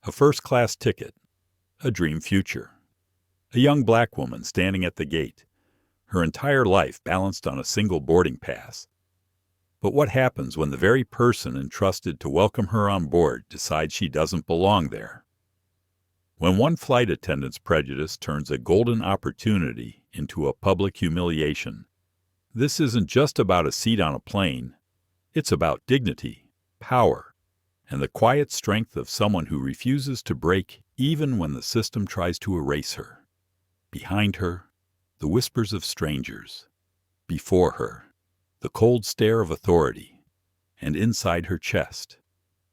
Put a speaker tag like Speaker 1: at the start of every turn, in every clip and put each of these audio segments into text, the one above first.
Speaker 1: A first-class ticket, a dream future. A young black woman standing at the gate, her entire life balanced on a single boarding pass. But what happens when the very person entrusted to welcome her on board decides she doesn't belong there? When one flight attendant's prejudice turns a golden opportunity into a public humiliation, this isn't just about a seat on a plane. It's about dignity, power, and the quiet strength of someone who refuses to break even when the system tries to erase her. Behind her, the whispers of strangers. Before her, the cold stare of authority. And inside her chest,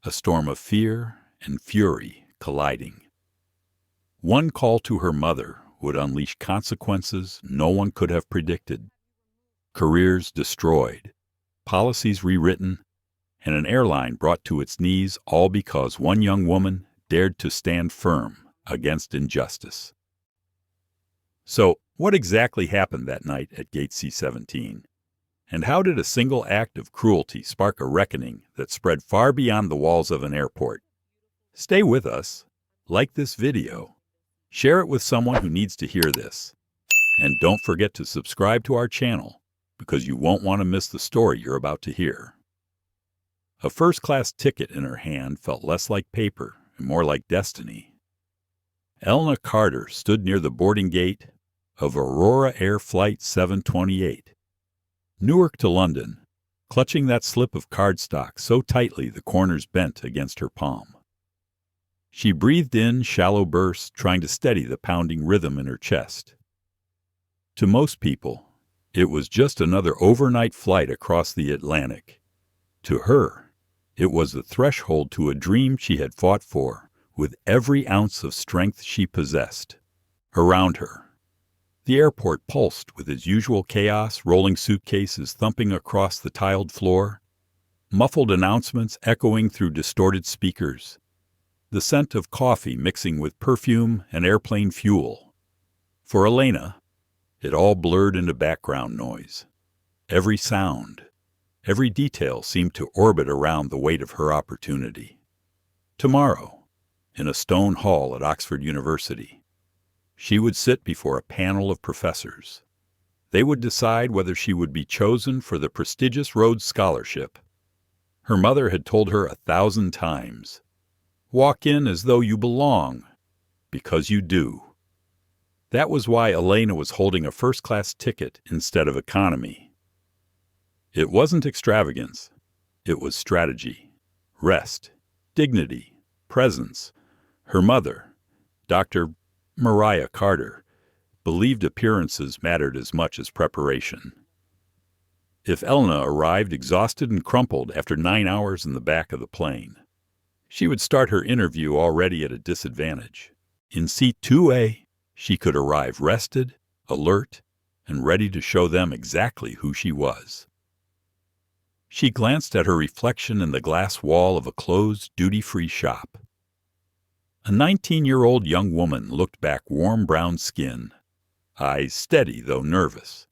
Speaker 1: a storm of fear and fury colliding. One call to her mother would unleash consequences no one could have predicted. Careers destroyed, policies rewritten, and an airline brought to its knees, all because one young woman dared to stand firm against injustice. So, what exactly happened that night at Gate C-17? And how did a single act of cruelty spark a reckoning that spread far beyond the walls of an airport? Stay with us, like this video, share it with someone who needs to hear this, and don't forget to subscribe to our channel because you won't want to miss the story you're about to hear. A first-class ticket in her hand felt less like paper and more like destiny. Elna Carter stood near the boarding gate of Aurora Air Flight 728, Newark to London, clutching that slip of cardstock so tightly the corners bent against her palm. She breathed in shallow bursts, trying to steady the pounding rhythm in her chest. To most people, it was just another overnight flight across the Atlantic. To her, it was the threshold to a dream she had fought for with every ounce of strength she possessed. Around her, the airport pulsed with its usual chaos, rolling suitcases thumping across the tiled floor, muffled announcements echoing through distorted speakers, the scent of coffee mixing with perfume and airplane fuel. For Elena, it all blurred into background noise. Every sound, every detail seemed to orbit around the weight of her opportunity. Tomorrow, in a stone hall at Oxford University, she would sit before a panel of professors. They would decide whether she would be chosen for the prestigious Rhodes Scholarship. Her mother had told her 1,000 times, "Walk in as though you belong, because you do." That was why Elena was holding a first-class ticket instead of economy. It wasn't extravagance. It was strategy, rest, dignity, presence. Her mother, Dr. Mariah Carter, believed appearances mattered as much as preparation. If Elna arrived exhausted and crumpled after 9 hours in the back of the plane, she would start her interview already at a disadvantage. In seat 2A, she could arrive rested, alert, and ready to show them exactly who she was. She glanced at her reflection in the glass wall of a closed, duty-free shop. A 19-year-old young woman looked back, warm brown skin, eyes steady though nervous,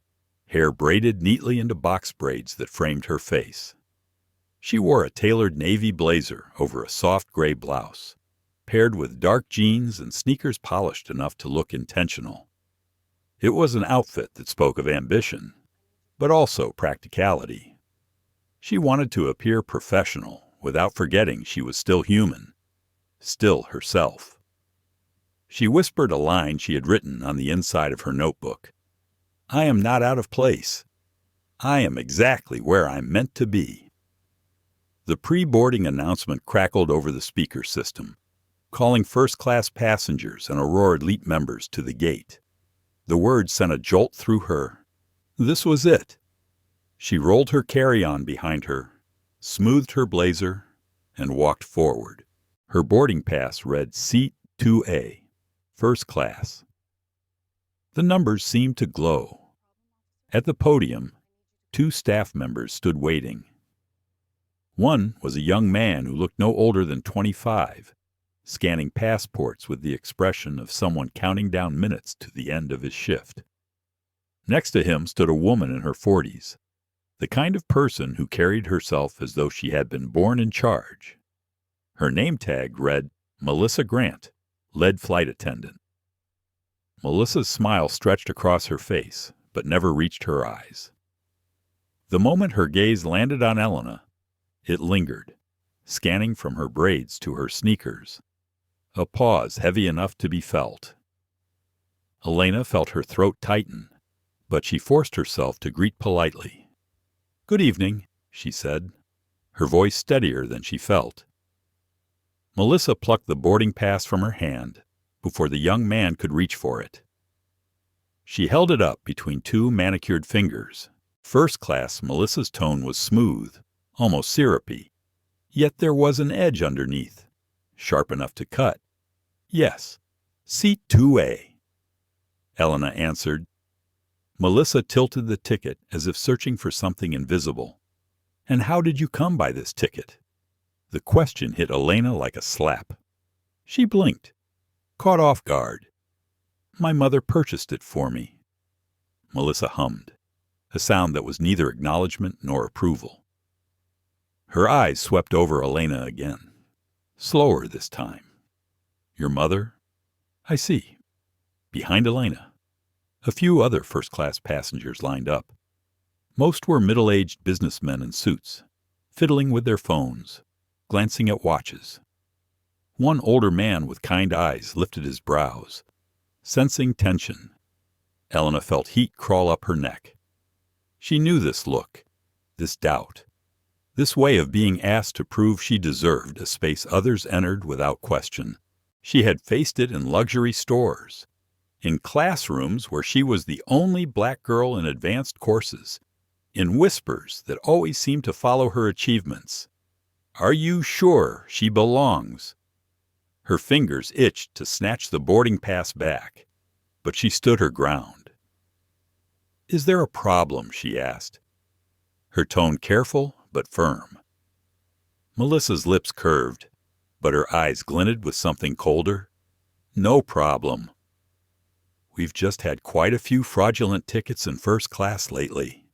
Speaker 1: hair braided neatly into box braids that framed her face. She wore a tailored navy blazer over a soft gray blouse, paired with dark jeans and sneakers polished enough to look intentional. It was an outfit that spoke of ambition, but also practicality. She wanted to appear professional without forgetting she was still human, still herself. She whispered a line she had written on the inside of her notebook. "I am not out of place. I am exactly where I'm meant to be." The pre-boarding announcement crackled over the speaker system, calling first-class passengers and Aurora Elite members to the gate. The words sent a jolt through her. This was it. She rolled her carry-on behind her, smoothed her blazer, and walked forward. Her boarding pass read Seat 2A, First Class. The numbers seemed to glow. At the podium, 2 staff members stood waiting. One was a young man who looked no older than 25, scanning passports with the expression of someone counting down minutes to the end of his shift. Next to him stood a woman in her 40s, the kind of person who carried herself as though she had been born in charge. Her name tag read Melissa Grant, lead flight attendant. Melissa's smile stretched across her face, but never reached her eyes. The moment her gaze landed on Elena, it lingered, scanning from her braids to her sneakers, a pause heavy enough to be felt. Elena felt her throat tighten, but she forced herself to greet politely. "Good evening," she said, her voice steadier than she felt. Melissa plucked the boarding pass from her hand before the young man could reach for it. She held it up between two manicured fingers. First class, Melissa's tone was smooth, almost syrupy, yet there was an edge underneath, sharp enough to cut. "Yes, seat 2A. Elena answered. Melissa tilted the ticket as if searching for something invisible. "And how did you come by this ticket?" The question hit Elena like a slap. She blinked, caught off guard. "My mother purchased it for me." Melissa hummed, a sound that was neither acknowledgement nor approval. Her eyes swept over Elena again, slower this time. "Your mother? I see." Behind Elena, a few other first-class passengers lined up. Most were middle-aged businessmen in suits, fiddling with their phones, glancing at watches. One older man with kind eyes lifted his brows, sensing tension. Elena felt heat crawl up her neck. She knew this look, this doubt, this way of being asked to prove she deserved a space others entered without question. She had faced it in luxury stores, in classrooms where she was the only black girl in advanced courses, in whispers that always seemed to follow her achievements. "Are you sure she belongs?" Her fingers itched to snatch the boarding pass back, but she stood her ground. "Is there a problem?" she asked, her tone careful but firm. Melissa's lips curved, but her eyes glinted with something colder. "No problem. We've just had quite a few fraudulent tickets in first class lately.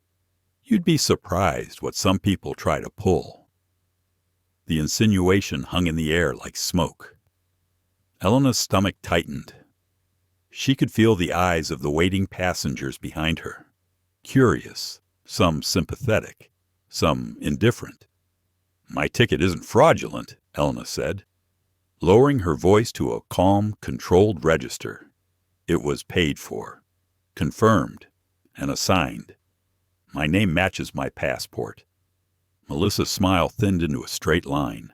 Speaker 1: You'd be surprised what some people try to pull." The insinuation hung in the air like smoke. Elena's stomach tightened. She could feel the eyes of the waiting passengers behind her, curious, some sympathetic, some indifferent. "My ticket isn't fraudulent," Elena said, lowering her voice to a calm, controlled register. "It was paid for, confirmed, and assigned. My name matches my passport." Melissa's smile thinned into a straight line.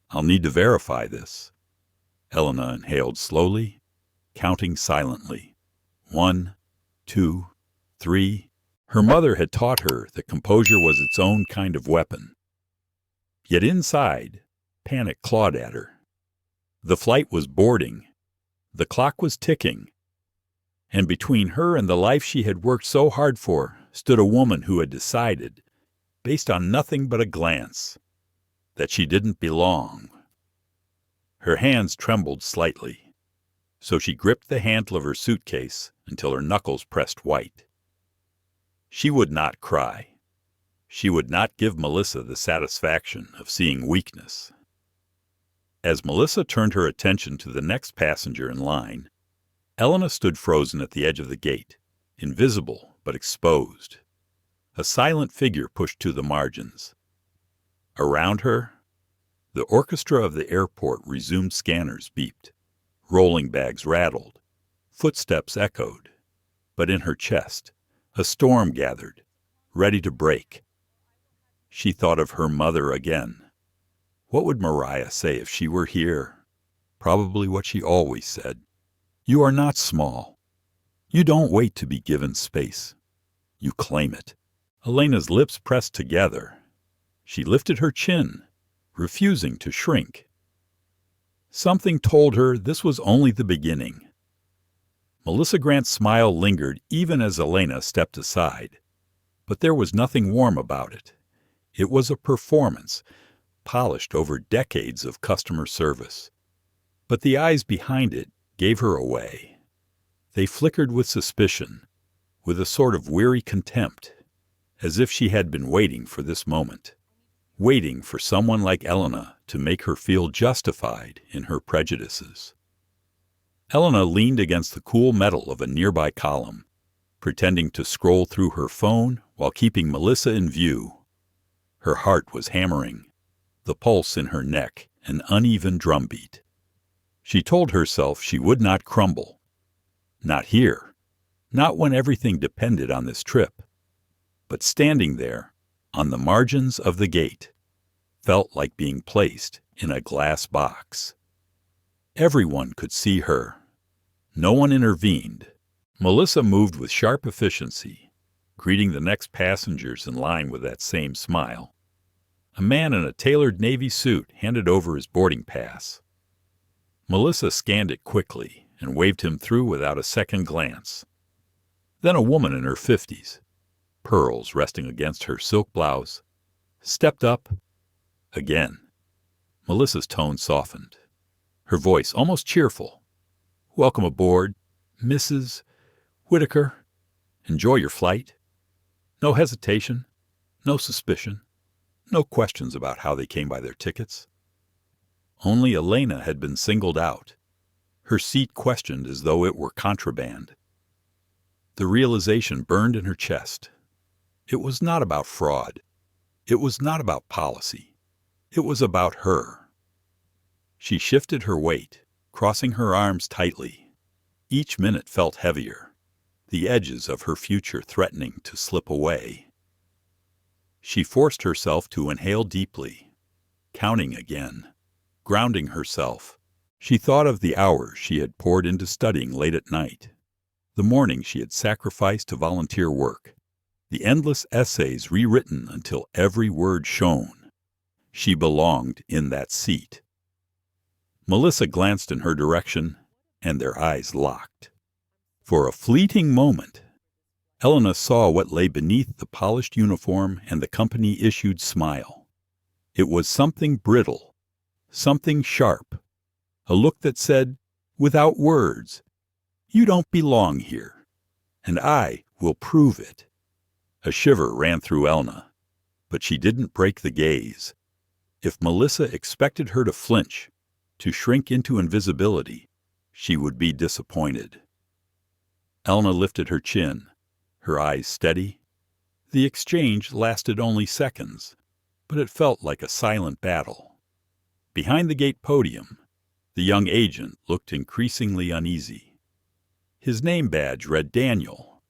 Speaker 1: "I'll need to verify this." Elena inhaled slowly, counting silently. 1, 2, 3. Her mother had taught her that composure was its own kind of weapon. Yet inside, panic clawed at her. The flight was boarding. The clock was ticking. And between her and the life she had worked so hard for stood a woman who had decided, based on nothing but a glance, that she didn't belong. Her hands trembled slightly, so she gripped the handle of her suitcase until her knuckles pressed white. She would not cry. She would not give Melissa the satisfaction of seeing weakness. As Melissa turned her attention to the next passenger in line, Elena stood frozen at the edge of the gate, invisible but exposed. A silent figure pushed to the margins. Around her, the orchestra of the airport resumed. Scanners beeped. Rolling bags rattled. Footsteps echoed. But in her chest, a storm gathered, ready to break. She thought of her mother again. What would Mariah say if she were here? Probably what she always said. "You are not small. You don't wait to be given space. You claim it." Elena's lips pressed together. She lifted her chin, refusing to shrink. Something told her this was only the beginning. Melissa Grant's smile lingered even as Elena stepped aside, but there was nothing warm about it. It was a performance, polished over decades of customer service. But the eyes behind it gave her away. They flickered with suspicion, with a sort of weary contempt, as if she had been waiting for this moment. waiting for someone like Elena to make her feel justified in her prejudices. Elena leaned against the cool metal of a nearby column, pretending to scroll through her phone while keeping Melissa in view. Her heart was hammering, the pulse in her neck an uneven drumbeat. She told herself she would not crumble. Not here. Not when everything depended on this trip. But standing there, on the margins of the gate, felt like being placed in a glass box. Everyone could see her. No one intervened. Melissa moved with sharp efficiency, greeting the next passengers in line with that same smile. A man in a tailored navy suit handed over his boarding pass. Melissa scanned it quickly and waved him through without a second glance. Then a woman in her 50s, pearls resting against her silk blouse, stepped up. Again. Melissa's tone softened, her voice almost cheerful. "Welcome aboard, Mrs. Whitaker. Enjoy your flight." No hesitation, no suspicion, no questions about how they came by their tickets. Only Elena had been singled out, her seat questioned as though it were contraband. The realization burned in her chest. It was not about fraud. It was not about policy. It was about her. She shifted her weight, crossing her arms tightly. Each minute felt heavier, the edges of her future threatening to slip away. She forced herself to inhale deeply, counting again, grounding herself. She thought of the hours she had poured into studying late at night, the morning she had sacrificed to volunteer work, the endless essays rewritten until every word shone. She belonged in that seat. Melissa glanced in her direction, and their eyes locked. For a fleeting moment, Elena saw what lay beneath the polished uniform and the company-issued smile. It was something brittle, something sharp, a look that said, without words, "You don't belong here, and I will prove it." A shiver ran through Elena, but she didn't break the gaze. If Melissa expected her to flinch, to shrink into invisibility, she would be disappointed. Elena lifted her chin, her eyes steady. The exchange lasted only seconds, but it felt like a silent battle. Behind the gate podium, the young agent looked increasingly uneasy. His name badge read Daniel.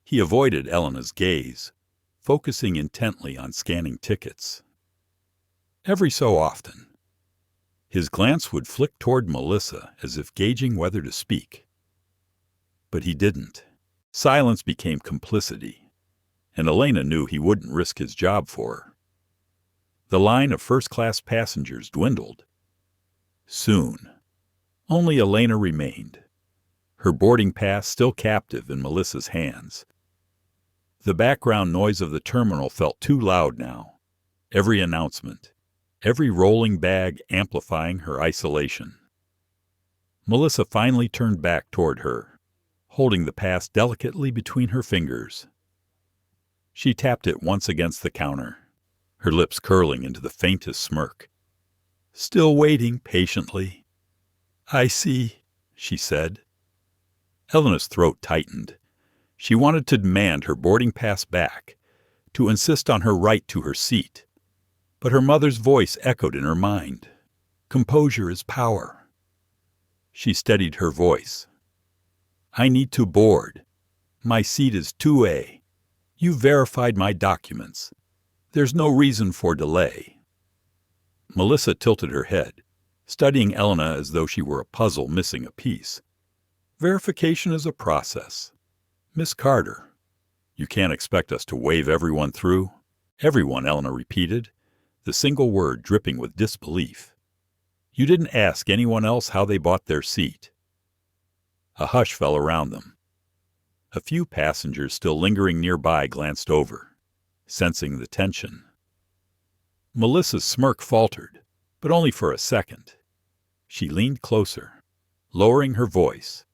Speaker 1: He avoided Elena's gaze, focusing intently on scanning tickets. Every so often, his glance would flick toward Melissa as if gauging whether to speak. But he didn't. Silence became complicity, and Elena knew he wouldn't risk his job for her. The line of first-class passengers dwindled. Soon, only Elena remained, her boarding pass still captive in Melissa's hands. The background noise of the terminal felt too loud now, every announcement, every rolling bag amplifying her isolation. Melissa finally turned back toward her, holding the pass delicately between her fingers. She tapped it once against the counter, her lips curling into the faintest smirk. "Still waiting patiently." "I see," she said. Elena's throat tightened. She wanted to demand her boarding pass back, to insist on her right to her seat. But her mother's voice echoed in her mind. "Composure is power." She steadied her voice. "I need to board. My seat is 2A. You verified my documents. There's no reason for delay." Melissa tilted her head, studying Elena as though she were a puzzle missing a piece. "Verification is a process. Miss Carter, you can't expect us to wave everyone through." "Everyone," Elena repeated, the single word dripping with disbelief. "You didn't ask anyone else how they bought their seat." A hush fell around them. A few passengers still lingering nearby glanced over, sensing the tension. Melissa's smirk faltered, but only for a second. She leaned closer, lowering her voice.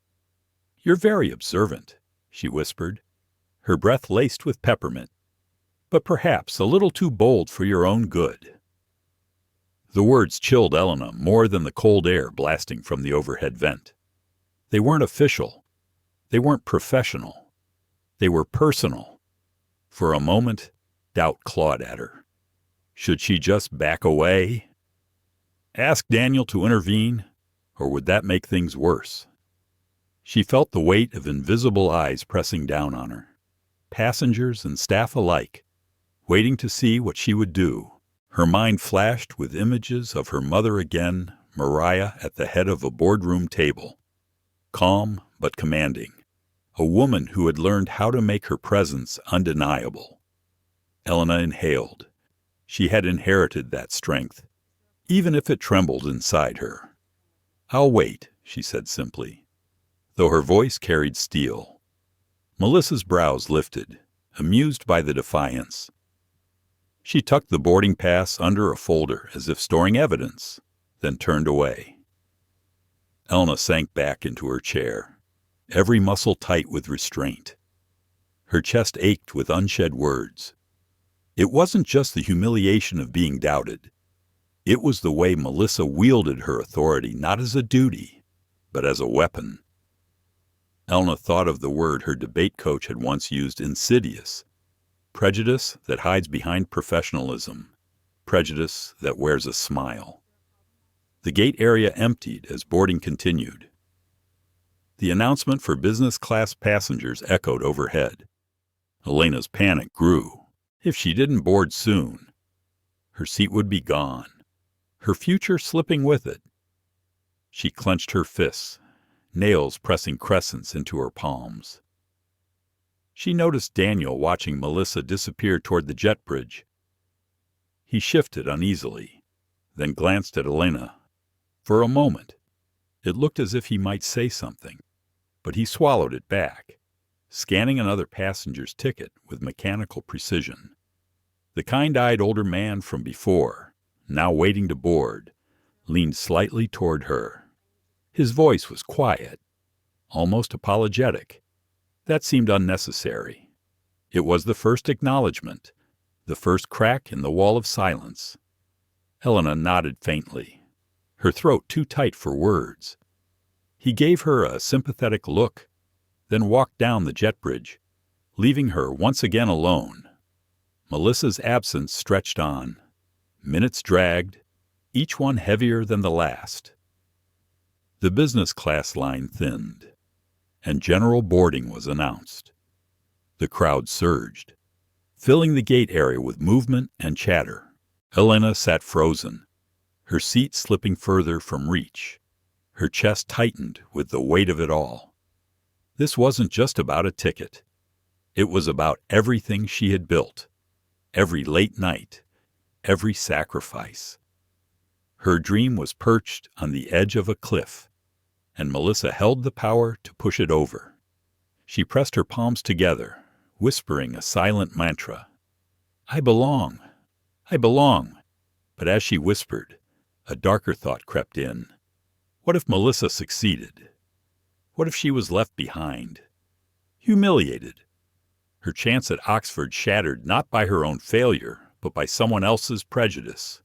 Speaker 1: "You're very observant," she whispered, her breath laced with peppermint. but perhaps a little too bold for your own good." The words chilled Elena more than the cold air blasting from the overhead vent. They weren't official. They weren't professional. They were personal. For a moment, doubt clawed at her. Should she just back away? Ask Daniel to intervene, or would that make things worse? She felt the weight of invisible eyes pressing down on her, passengers and staff alike, waiting to see what she would do. Her mind flashed with images of her mother again, Mariah, at the head of a boardroom table, calm but commanding, a woman who had learned how to make her presence undeniable. Elena inhaled. She had inherited that strength, even if it trembled inside her. "I'll wait," she said simply, though her voice carried steel. Melissa's brows lifted, amused by the defiance. She tucked the boarding pass under a folder as if storing evidence, then turned away. Elena sank back into her chair, every muscle tight with restraint. Her chest ached with unshed words. It wasn't just the humiliation of being doubted. It was the way Melissa wielded her authority not as a duty, but as a weapon. Elena thought of the word her debate coach had once used, insidious. Prejudice that hides behind professionalism. Prejudice that wears a smile. The gate area emptied as boarding continued. The announcement for business class passengers echoed overhead. Elena's panic grew. If she didn't board soon, her seat would be gone, her future slipping with it. She clenched her fists, nails pressing crescents into her palms. She noticed Daniel watching Melissa disappear toward the jet bridge. He shifted uneasily, then glanced at Elena. For a moment, it looked as if he might say something, but he swallowed it back, scanning another passenger's ticket with mechanical precision. The kind-eyed older man from before, now waiting to board, leaned slightly toward her. His voice was quiet, almost apologetic. That seemed unnecessary. It was the first acknowledgement, the first crack in the wall of silence. Elena nodded faintly, her throat too tight for words. He gave her a sympathetic look, then walked down the jet bridge, leaving her once again alone. Melissa's absence stretched on. Minutes dragged, each one heavier than the last. The business class line thinned, and general boarding was announced. The crowd surged, filling the gate area with movement and chatter. Elena sat frozen, her seat slipping further from reach. Her chest tightened with the weight of it all. This wasn't just about a ticket. It was about everything she had built, every late night, every sacrifice. Her dream was perched on the edge of a cliff, and Melissa held the power to push it over. She pressed her palms together, whispering a silent mantra. "I belong. I belong." But as she whispered, a darker thought crept in. What if Melissa succeeded? What if she was left behind? Humiliated. Her chance at Oxford shattered not by her own failure, but by someone else's prejudice.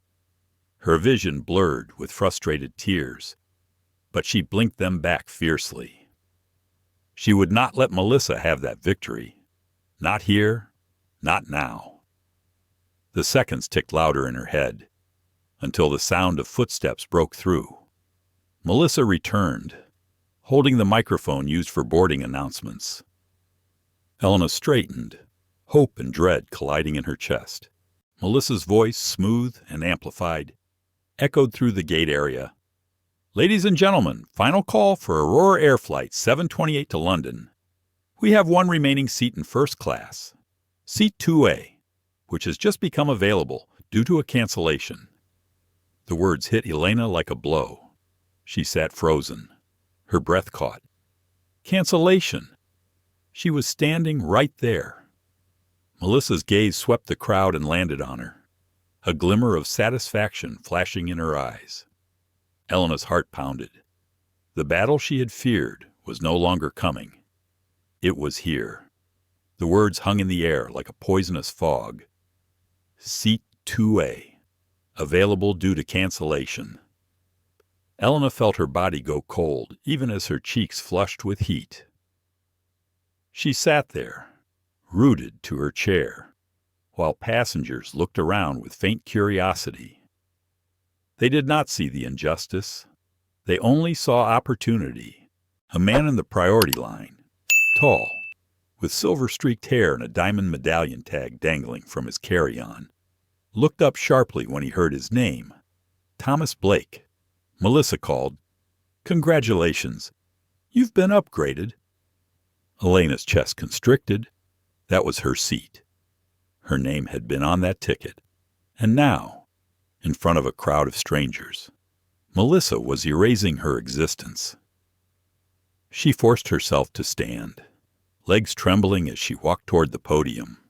Speaker 1: Her vision blurred with frustrated tears, but she blinked them back fiercely. She would not let Melissa have that victory. Not here, not now. The seconds ticked louder in her head, until the sound of footsteps broke through. Melissa returned, holding the microphone used for boarding announcements. Elena straightened, hope and dread colliding in her chest. Melissa's voice, smooth and amplified, echoed through the gate area. "Ladies and gentlemen, final call for Aurora Air Flight 728 to London. We have one remaining seat in first class, Seat 2A, which has just become available due to a cancellation." The words hit Elena like a blow. She sat frozen, her breath caught. Cancellation! She was standing right there. Melissa's gaze swept the crowd and landed on her, a glimmer of satisfaction flashing in her eyes. Elena's heart pounded. The battle she had feared was no longer coming. It was here. The words hung in the air like a poisonous fog. Seat 2A. Available due to cancellation. Elena felt her body go cold, even as her cheeks flushed with heat. She sat there, rooted to her chair, while passengers looked around with faint curiosity. They did not see the injustice. They only saw opportunity. A man in the priority line, tall, with silver-streaked hair and a diamond medallion tag dangling from his carry-on, looked up sharply when he heard his name. Thomas Blake. Melissa called. "Congratulations. You've been upgraded." Elena's chest constricted. That was her seat. Her name had been on that ticket. And now, in front of a crowd of strangers, Melissa was erasing her existence. She forced herself to stand, legs trembling as she walked toward the podium.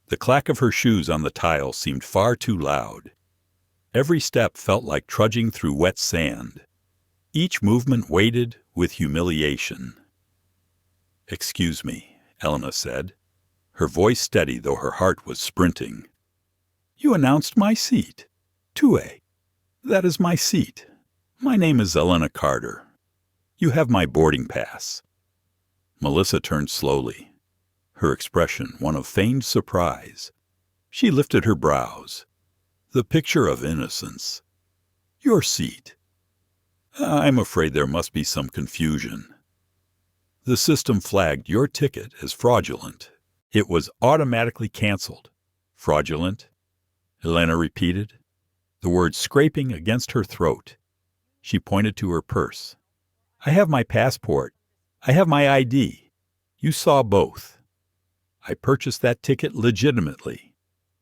Speaker 1: The clack of her shoes on the tile seemed far too loud. Every step felt like trudging through wet sand. Each movement weighted with humiliation. "Excuse me," Elena said, her voice steady though her heart was sprinting. "You announced my seat. 2A. That is my seat. My name is Elena Carter. You have my boarding pass." Melissa turned slowly, her expression one of feigned surprise. She lifted her brows, the picture of innocence. "Your seat. I'm afraid there must be some confusion. The system flagged your ticket as fraudulent. It was automatically canceled." "Fraudulent?" Elena repeated, the words scraping against her throat. She pointed to her purse. "I have my passport. I have my ID. You saw both. I purchased that ticket legitimately.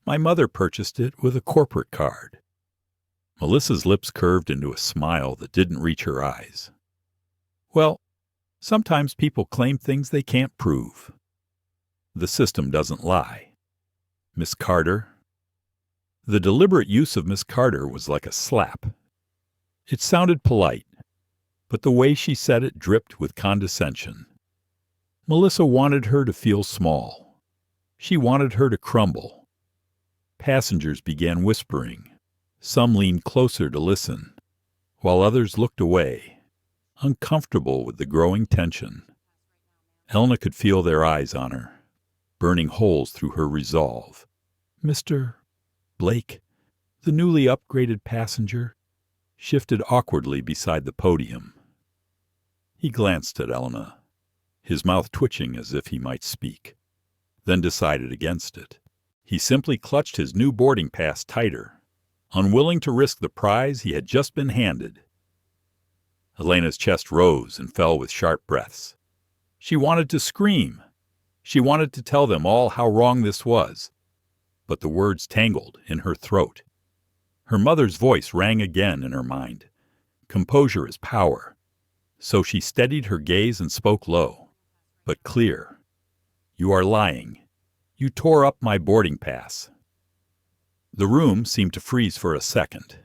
Speaker 1: My mother purchased it with a corporate card." Melissa's lips curved into a smile that didn't reach her eyes. "Well, sometimes people claim things they can't prove. The system doesn't lie. Miss Carter." The deliberate use of Miss Carter was like a slap. It sounded polite, but the way she said it dripped with condescension. Melissa wanted her to feel small. She wanted her to crumble. Passengers began whispering. Some leaned closer to listen, while others looked away, uncomfortable with the growing tension. Elena could feel their eyes on her, burning holes through her resolve. "Mr. Blake," the newly upgraded passenger, shifted awkwardly beside the podium. He glanced at Elena, his mouth twitching as if he might speak, then decided against it. He simply clutched his new boarding pass tighter, unwilling to risk the prize he had just been handed. Elena's chest rose and fell with sharp breaths. She wanted to scream. She wanted to tell them all how wrong this was, but the words tangled in her throat. Her mother's voice rang again in her mind. Composure is power. So she steadied her gaze and spoke low, but clear. "You are lying. You tore up my boarding pass." The room seemed to freeze for a second.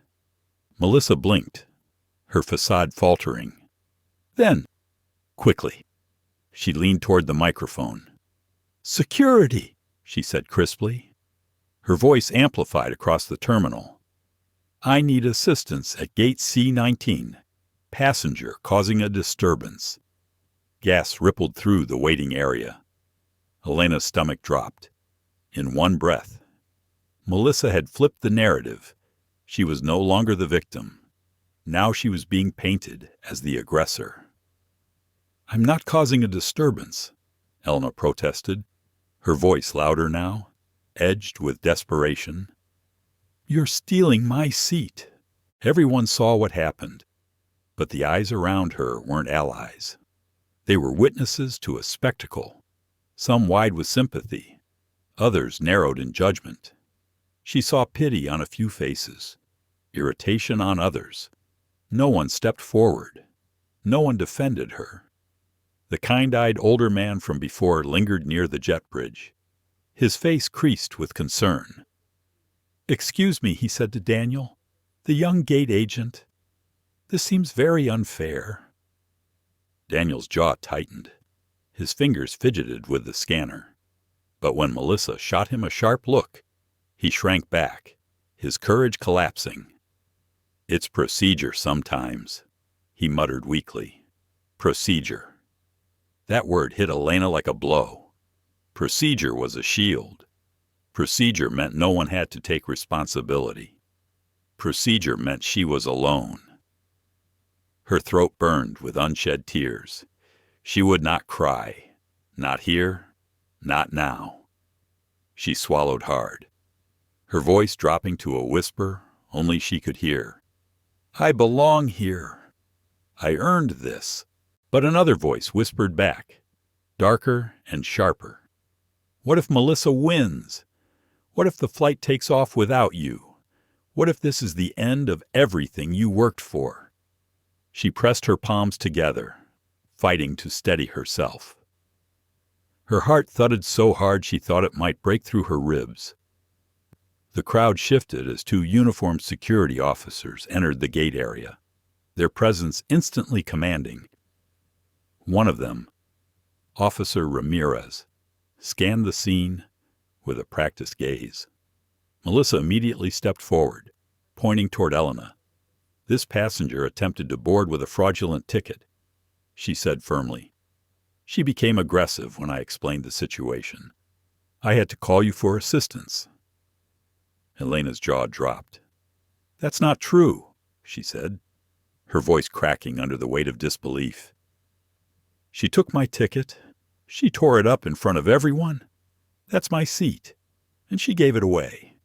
Speaker 1: Melissa blinked, her facade faltering. Then, quickly, she leaned toward the microphone. "Security," she said crisply. Her voice amplified across the terminal. "I need assistance at gate C-19. Passenger causing a disturbance." Gas rippled through the waiting area. Elena's stomach dropped. In one breath, Melissa had flipped the narrative. She was no longer the victim. Now she was being painted as the aggressor. "I'm not causing a disturbance," Elena protested, her voice louder now, edged with desperation. "You're stealing my seat." Everyone saw what happened, but the eyes around her weren't allies. They were witnesses to a spectacle. Some wide with sympathy, others narrowed in judgment. She saw pity on a few faces, irritation on others. No one stepped forward. No one defended her. The kind-eyed older man from before lingered near the jet bridge, his face creased with concern. "Excuse me," he said to Daniel, the young gate agent. "This seems very unfair." Daniel's jaw tightened. His fingers fidgeted with the scanner. But when Melissa shot him a sharp look, He shrank back, his courage collapsing. "It's procedure sometimes," he muttered weakly. Procedure. That word hit Elena like a blow. Procedure was a shield. Procedure meant no one had to take responsibility. Procedure meant she was alone. Her throat burned with unshed tears. She would not cry. Not here. Not now. She swallowed hard, her voice dropping to a whisper only she could hear. "I belong here. I earned this." But another voice whispered back, darker and sharper. "What if Melissa wins? What if the flight takes off without you? What if this is the end of everything you worked for?" She pressed her palms together, fighting to steady herself. Her heart thudded so hard she thought it might break through her ribs. The crowd shifted as two uniformed security officers entered the gate area, their presence instantly commanding. One of them, Officer Ramirez, scanned the scene with a practiced gaze. Melissa immediately stepped forward, pointing toward Elena. "This passenger attempted to board with a fraudulent ticket," she said firmly. "She became aggressive when I explained the situation. I had to call you for assistance." Elena's jaw dropped. "That's not true," she said, her voice cracking under the weight of disbelief. "She took my ticket. She tore it up in front of everyone. That's my seat. And she gave it away."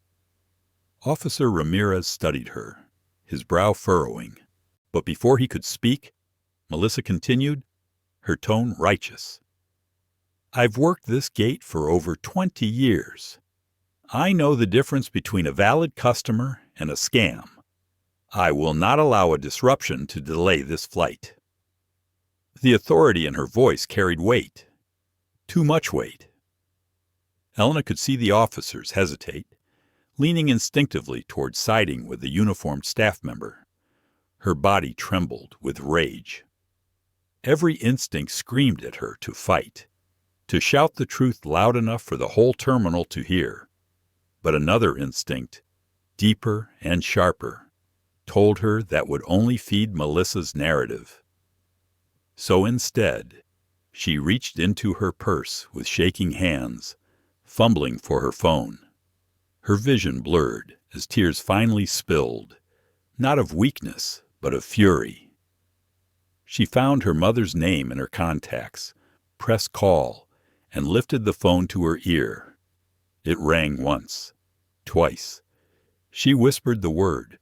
Speaker 1: Officer Ramirez studied her, his brow furrowing. But before he could speak, Melissa continued, her tone righteous. "I've worked this gate for over 20 years. I know the difference between a valid customer and a scam. I will not allow a disruption to delay this flight." The authority in her voice carried weight. Too much weight. Elena could see the officers hesitate, leaning instinctively toward siding with the uniformed staff member. Her body trembled with rage. Every instinct screamed at her to fight, to shout the truth loud enough for the whole terminal to hear. But another instinct, deeper and sharper, told her that would only feed Melissa's narrative. So instead, she reached into her purse with shaking hands, fumbling for her phone. Her vision blurred as tears finally spilled, not of weakness, but of fury. She found her mother's name in her contacts, pressed call, and lifted the phone to her ear. It rang once, twice. She whispered the word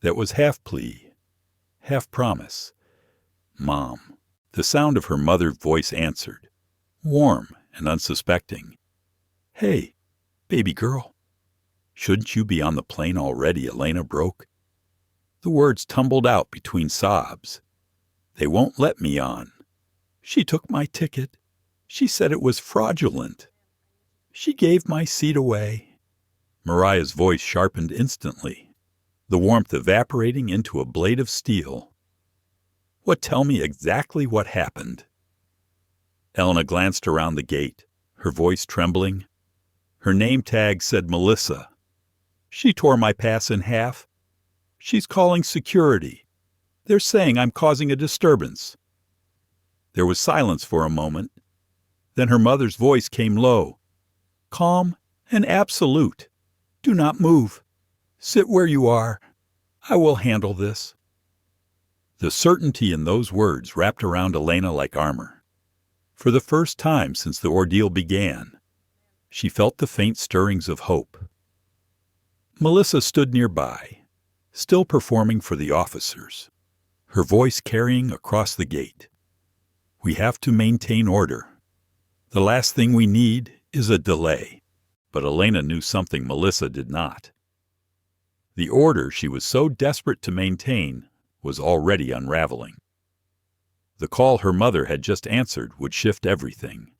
Speaker 1: that was half plea, half promise. "Mom." The sound of her mother's voice answered, warm and unsuspecting. "Hey, baby girl." "Shouldn't you be on the plane already?" Elena broke. The words tumbled out between sobs. "They won't let me on. She took my ticket. She said it was fraudulent. She gave my seat away." Mariah's voice sharpened instantly, the warmth evaporating into a blade of steel. Tell me exactly what happened." Elena glanced around the gate, her voice trembling. Her name tag said Melissa. "She tore my pass in half. She's calling security. They're saying I'm causing a disturbance." There was silence for a moment. Then her mother's voice came low. "Calm and absolute. Do not move. Sit where you are. I will handle this." The certainty in those words wrapped around Elena like armor. For the first time since the ordeal began, she felt the faint stirrings of hope. Melissa stood nearby, still performing for the officers, her voice carrying across the gate. "We have to maintain order. The last thing we need is a delay." But Elena knew something Melissa did not. The order she was so desperate to maintain was already unraveling. The call her mother had just answered would shift everything.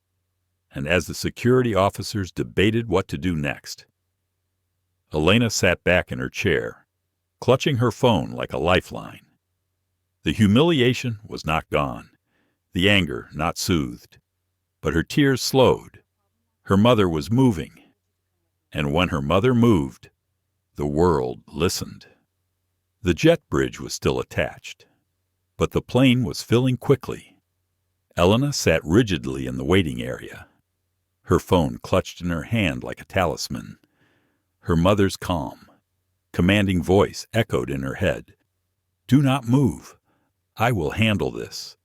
Speaker 1: And as the security officers debated what to do next, Elena sat back in her chair, clutching her phone like a lifeline. The humiliation was not gone, the anger not soothed, but her tears slowed. Her mother was moving. And when her mother moved, the world listened. The jet bridge was still attached, but the plane was filling quickly. Elena sat rigidly in the waiting area, her phone clutched in her hand like a talisman. Her mother's calm, commanding voice echoed in her head. "Do not move. I will handle this."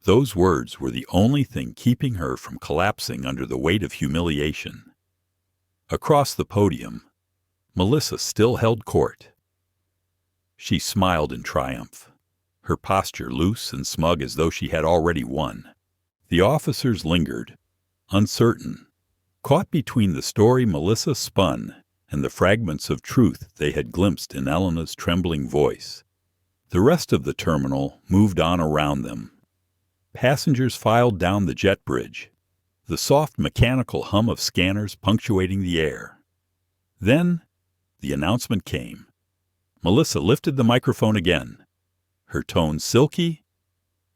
Speaker 1: Those words were the only thing keeping her from collapsing under the weight of humiliation. Across the podium, Melissa still held court. She smiled in triumph, her posture loose and smug as though she had already won. The officers lingered, uncertain, caught between the story Melissa spun and the fragments of truth they had glimpsed in Elena's trembling voice. The rest of the terminal moved on around them. Passengers filed down the jet bridge, the soft mechanical hum of scanners punctuating the air. Then the announcement came. Melissa lifted the microphone again, her tone silky.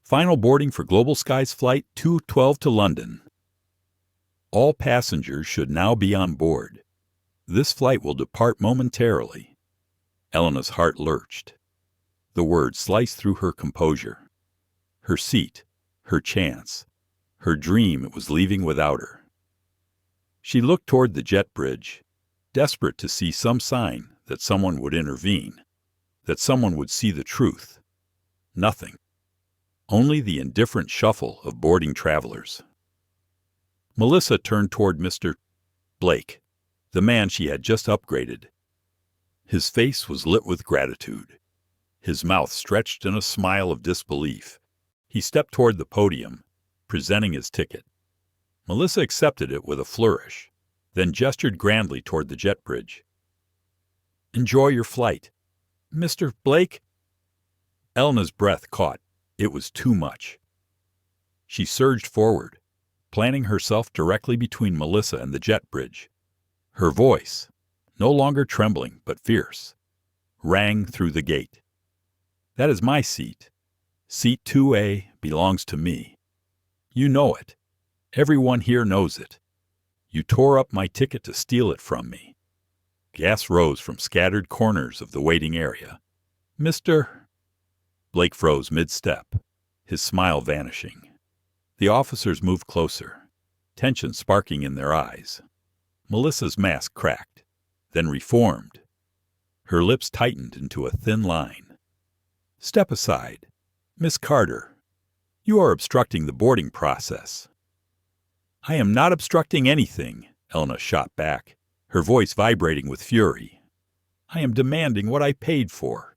Speaker 1: "Final boarding for Global Skies Flight 212 to London. All passengers should now be on board. This flight will depart momentarily." Elena's heart lurched. The words sliced through her composure. Her seat, her chance, her dream it was leaving without her. She looked toward the jet bridge, desperate to see some sign that someone would intervene, that someone would see the truth. Nothing. Only the indifferent shuffle of boarding travelers. Melissa turned toward Mr. Blake, the man she had just upgraded. His face was lit with gratitude, his mouth stretched in a smile of disbelief. He stepped toward the podium, presenting his ticket. Melissa accepted it with a flourish, then gestured grandly toward the jet bridge. "Enjoy your flight, Mr. Blake." Elena's breath caught. It was too much. She surged forward, planting herself directly between Melissa and the jet bridge. Her voice, no longer trembling but fierce, rang through the gate. "That is my seat. Seat 2A belongs to me. You know it. Everyone here knows it. You tore up my ticket to steal it from me." Gas rose from scattered corners of the waiting area. "Mr. Blake froze mid-step, his smile vanishing. The officers moved closer, tension sparking in their eyes. Melissa's mask cracked, then reformed. Her lips tightened into a thin line. "Step aside. Miss Carter, you are obstructing the boarding process." "I am not obstructing anything," Elena shot back, her voice vibrating with fury. "I am demanding what I paid for.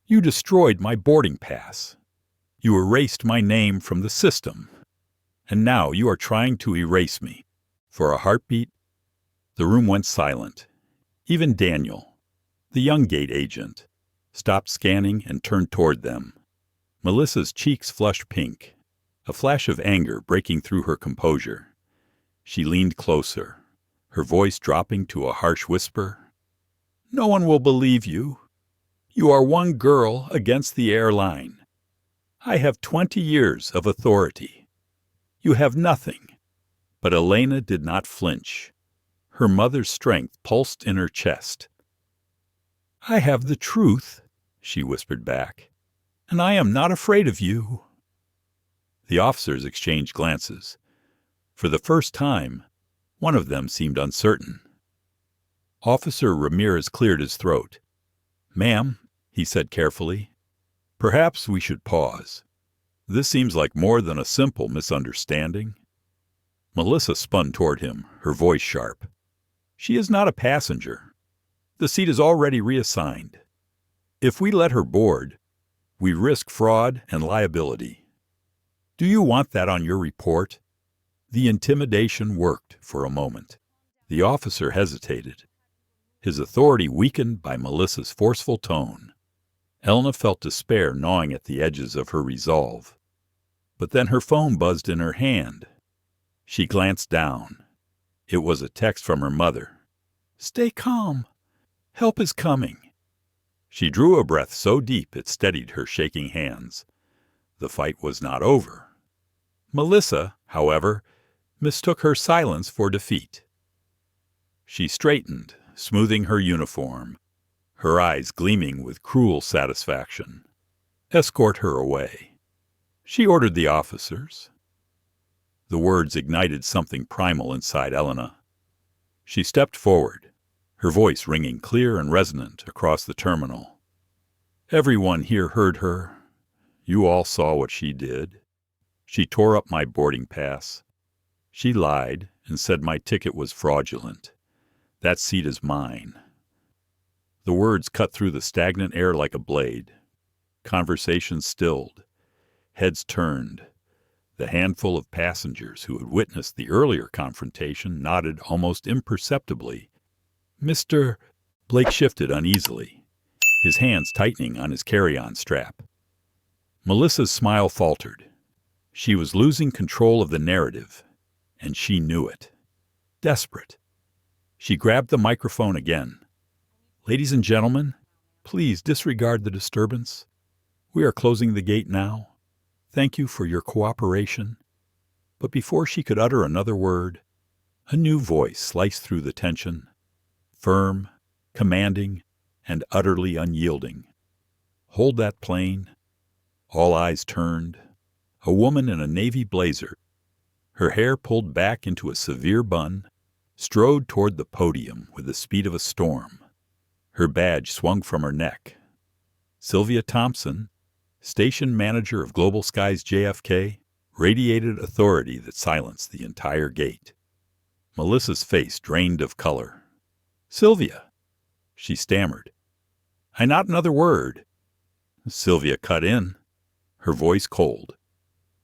Speaker 1: You destroyed my boarding pass. You erased my name from the system. And now you are trying to erase me. For a heartbeat." The room went silent. Even Daniel, the young gate agent, stopped scanning and turned toward them. Melissa's cheeks flushed pink, a flash of anger breaking through her composure. She leaned closer, her voice dropping to a harsh whisper. "No one will believe you. You are one girl against the airline. I have 20 years of authority. You have nothing." But Elena did not flinch. Her mother's strength pulsed in her chest. "I have the truth," she whispered back, "and I am not afraid of you." The officers exchanged glances. For the first time, one of them seemed uncertain. Officer Ramirez cleared his throat. "Ma'am," he said carefully, "perhaps we should pause. This seems like more than a simple misunderstanding." Melissa spun toward him, her voice sharp. "She is not a passenger. The seat is already reassigned. If we let her board, we risk fraud and liability. Do you want that on your report?" The intimidation worked for a moment. The officer hesitated, his authority weakened by Melissa's forceful tone. Elena felt despair gnawing at the edges of her resolve. But then her phone buzzed in her hand. She glanced down. It was a text from her mother. "Stay calm. Help is coming." She drew a breath so deep it steadied her shaking hands. The fight was not over. Melissa, however, mistook her silence for defeat. She straightened, smoothing her uniform, her eyes gleaming with cruel satisfaction. "Escort her away." She ordered the officers. The words ignited something primal inside Elena. She stepped forward, her voice ringing clear and resonant across the terminal. "Everyone here heard her. You all saw what she did. She tore up my boarding pass. She lied and said my ticket was fraudulent. That seat is mine." The words cut through the stagnant air like a blade. Conversation stilled. Heads turned. The handful of passengers who had witnessed the earlier confrontation nodded almost imperceptibly. "Mr. Blake shifted uneasily, his hands tightening on his carry-on strap. Melissa's smile faltered. She was losing control of the narrative, and she knew it. Desperate. She grabbed the microphone again. "Ladies and gentlemen, please disregard the disturbance. We are closing the gate now. Thank you for your cooperation." But before she could utter another word, a new voice sliced through the tension, firm, commanding, and utterly unyielding. "Hold that plane." All eyes turned. A woman in a navy blazer, her hair pulled back into a severe bun, strode toward the podium with the speed of a storm. Her badge swung from her neck. Sylvia Thompson, station manager of Global Skies JFK, radiated authority that silenced the entire gate. Melissa's face drained of color. "Sylvia," she stammered. "Not another word." Sylvia cut in, her voice cold.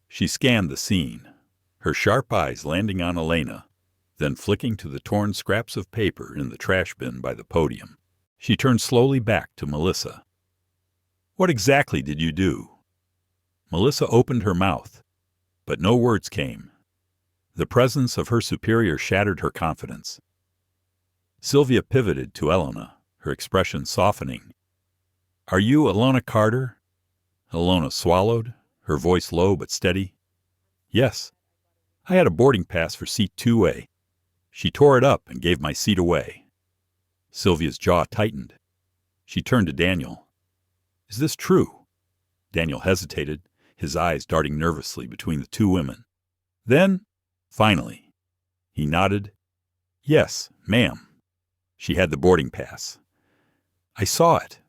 Speaker 1: She scanned the scene, her sharp eyes landing on Elena, then flicking to the torn scraps of paper in the trash bin by the podium. She turned slowly back to Melissa. "What exactly did you do?" Melissa opened her mouth, but no words came. The presence of her superior shattered her confidence. Sylvia pivoted to Elena, her expression softening. "Are you Elena Carter?" Elena swallowed, her voice low but steady. "Yes. I had a boarding pass for seat 2A. She tore it up and gave my seat away." Sylvia's jaw tightened. She turned to Daniel. "Is this true?" Daniel hesitated, his eyes darting nervously between the two women. Then, finally, he nodded. "Yes, ma'am. She had the boarding pass. I saw it.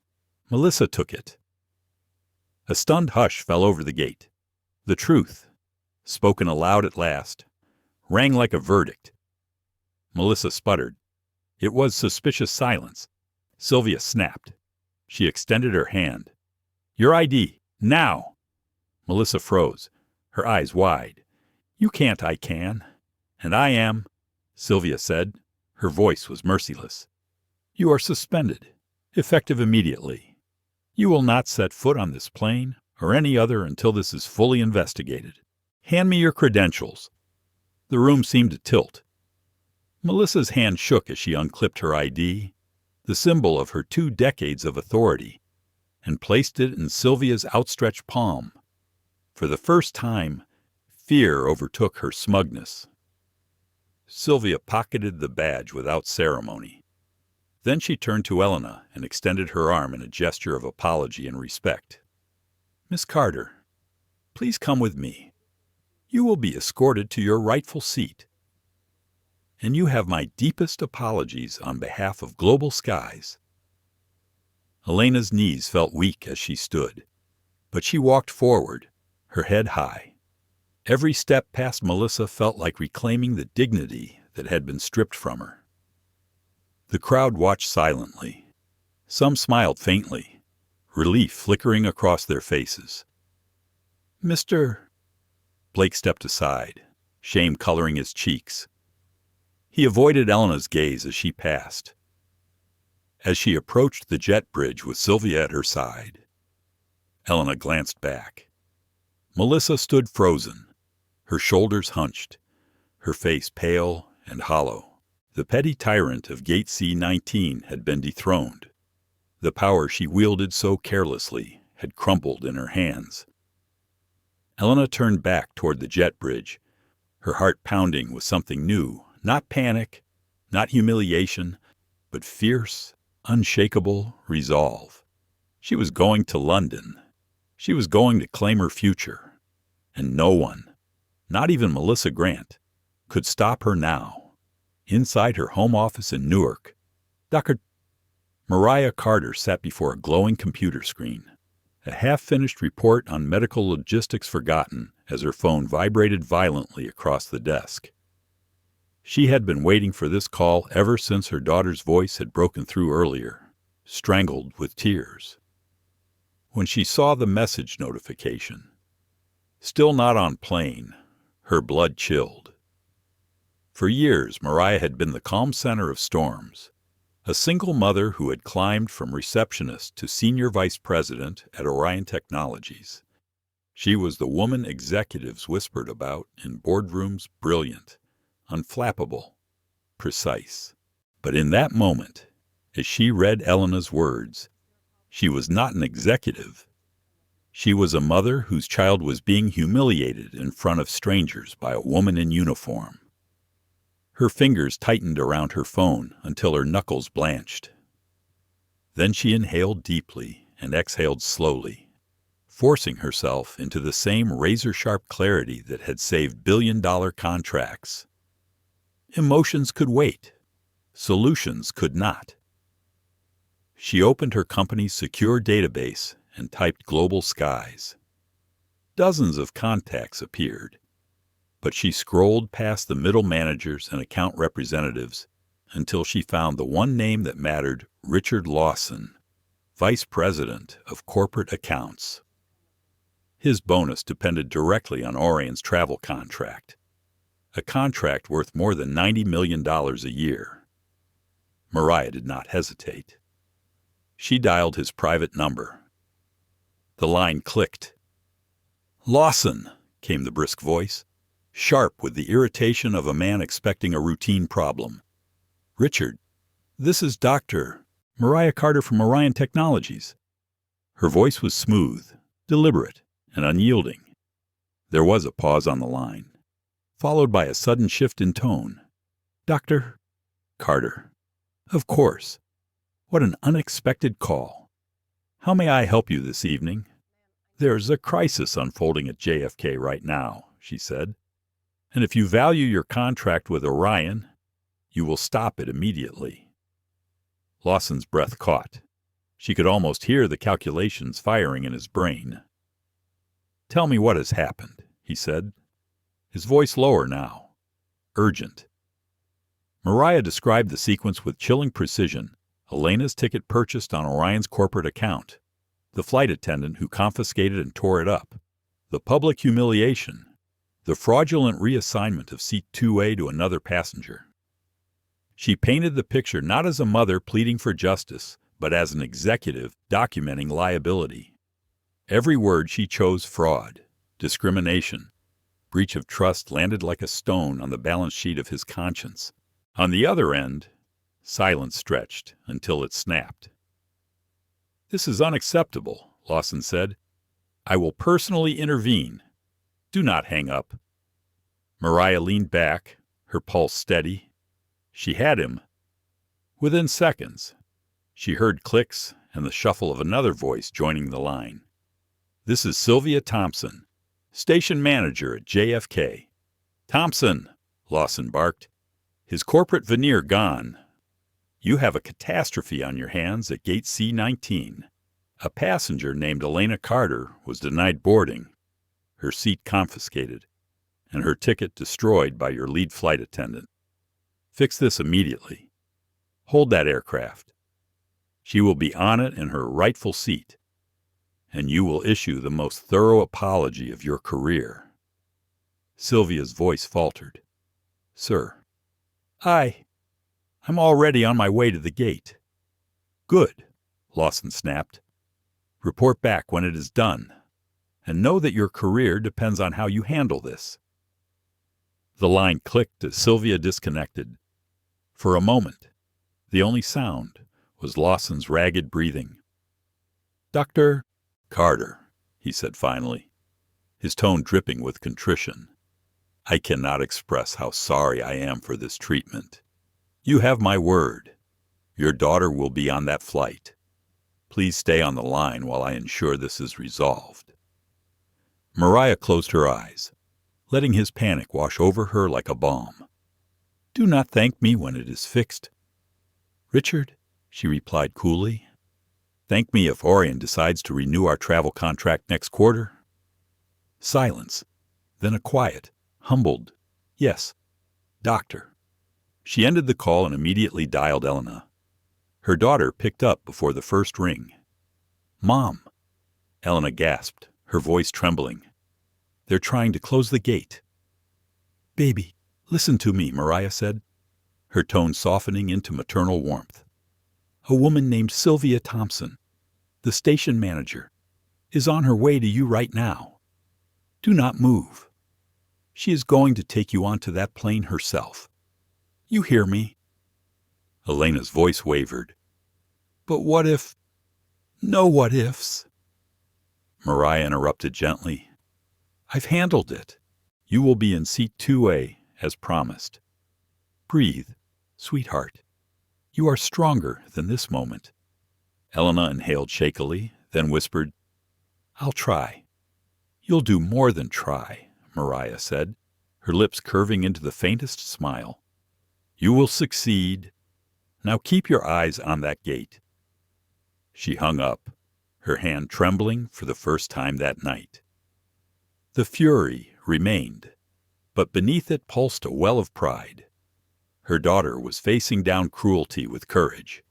Speaker 1: Melissa took it." A stunned hush fell over the gate. The truth, spoken aloud at last, rang like a verdict. Melissa sputtered. It was suspicious silence. Sylvia snapped. She extended her hand. "Your ID, now!" Melissa froze, her eyes wide. "You can't, I can. And I am," Sylvia said. Her voice was merciless. "You are suspended, effective immediately. You will not set foot on this plane or any other until this is fully investigated. Hand me your credentials." The room seemed to tilt. Melissa's hand shook as she unclipped her ID, the symbol of her 2 decades of authority, and placed it in Sylvia's outstretched palm. For the first time, fear overtook her smugness. Sylvia pocketed the badge without ceremony. Then she turned to Elena and extended her arm in a gesture of apology and respect. "Miss Carter, please come with me. You will be escorted to your rightful seat. And you have my deepest apologies on behalf of Global Skies." Elena's knees felt weak as she stood, but she walked forward, her head high. Every step past Melissa felt like reclaiming the dignity that had been stripped from her. The crowd watched silently. Some smiled faintly, relief flickering across their faces. "Mr. Blake stepped aside, shame coloring his cheeks. He avoided Elena's gaze as she passed. As she approached the jet bridge with Sylvia at her side, Elena glanced back. Melissa stood frozen, her shoulders hunched, her face pale and hollow. The petty tyrant of Gate C-19 had been dethroned. The power she wielded so carelessly had crumbled in her hands. Elena turned back toward the jet bridge, her heart pounding with something new, not panic, Not humiliation, but fierce, unshakable resolve. She was going to London. She was going to claim her future. And no one, not even Melissa Grant, could stop her now. Inside her home office in Newark, Dr. Mariah Carter sat before a glowing computer screen, a half-finished report on medical logistics forgotten as her phone vibrated violently across the desk. She had been waiting for this call ever since her daughter's voice had broken through earlier, strangled with tears. When she saw the message notification, still not on plane, her blood chilled. For years, Mariah had been the calm center of storms, a single mother who had climbed from receptionist to senior vice president at Orion Technologies. She was the woman executives whispered about in boardrooms, brilliant, unflappable, precise. But in that moment, as she read Elena's words, she was not an executive. She was a mother whose child was being humiliated in front of strangers by a woman in uniform. Her fingers tightened around her phone until her knuckles blanched. Then she inhaled deeply and exhaled slowly, forcing herself into the same razor-sharp clarity that had saved billion-dollar contracts. Emotions could wait. Solutions could not. She opened her company's secure database and typed global skies. Dozens of contacts appeared, but she scrolled past the middle managers and account representatives until she found the one name that mattered, Richard Lawson, Vice President of Corporate Accounts. His bonus depended directly on Orion's travel contract, a contract worth more than $90 million a year. Mariah did not hesitate. She dialed his private number. The line clicked. "Lawson," came the brisk voice, sharp with the irritation of a man expecting a routine problem. "Richard, this is Dr. Mariah Carter from Orion Technologies." Her voice was smooth, deliberate, and unyielding. There was a pause on the line, followed by a sudden shift in tone. "Dr. Carter. Of course. What an unexpected call. How may I help you this evening?" "There's a crisis unfolding at JFK right now," she said. "And if you value your contract with Orion, you will stop it immediately." Lawson's breath caught. She could almost hear the calculations firing in his brain. "Tell me what has happened," he said, his voice lower now, urgent. Mariah described the sequence with chilling precision. Elena's ticket purchased on Orion's corporate account, the flight attendant who confiscated and tore it up, the public humiliation, the fraudulent reassignment of seat 2A to another passenger. She painted the picture not as a mother pleading for justice, but as an executive documenting liability. Every word she chose fraud, discrimination, breach of trust landed like a stone on the balance sheet of his conscience. On the other end, silence stretched until it snapped. "This is unacceptable," Lawson said. "I will personally intervene. Do not hang up." Mariah leaned back, her pulse steady. She had him. Within seconds, she heard clicks and the shuffle of another voice joining the line. "This is Sylvia Thompson, station manager at JFK." "Thompson," Lawson barked, his corporate veneer gone. "You have a catastrophe on your hands at gate C-19. A passenger named Elena Carter was denied boarding, her seat confiscated, and her ticket destroyed by your lead flight attendant. Fix this immediately. Hold that aircraft. She will be on it in her rightful seat, and you will issue the most thorough apology of your career." Sylvia's voice faltered. "Sir, I'm already on my way to the gate." "Good," Lawson snapped. "Report back when it is done, and know that your career depends on how you handle this." The line clicked as Sylvia disconnected. For a moment, the only sound was Lawson's ragged breathing. "Dr. Carter," he said finally, his tone dripping with contrition. "I cannot express how sorry I am for this treatment. You have my word. Your daughter will be on that flight. Please stay on the line while I ensure this is resolved. Mariah closed her eyes, letting his panic wash over her like a balm. Do not thank me when it is fixed. Richard, she replied coolly, thank me if Orion decides to renew our travel contract next quarter. Silence, then a quiet, humbled, yes, doctor. She ended the call and immediately dialed Elena. Her daughter picked up before the first ring. Mom, Elena gasped, her voice trembling. They're trying to close the gate. Baby, listen to me, Mariah said, her tone softening into maternal warmth. A woman named Sylvia Thompson, the station manager, is on her way to you right now. Do not move. She is going to take you onto that plane herself. You hear me? Elena's voice wavered. But what if... No what ifs. Mariah interrupted gently. I've handled it. You will be in seat 2A, as promised. Breathe, sweetheart. You are stronger than this moment. Elena inhaled shakily, then whispered, I'll try. You'll do more than try, Mariah said, her lips curving into the faintest smile. You will succeed. Now keep your eyes on that gate. She hung up, her hand trembling for the first time that night. The fury remained, but beneath it pulsed a well of pride. Her daughter was facing down cruelty with courage,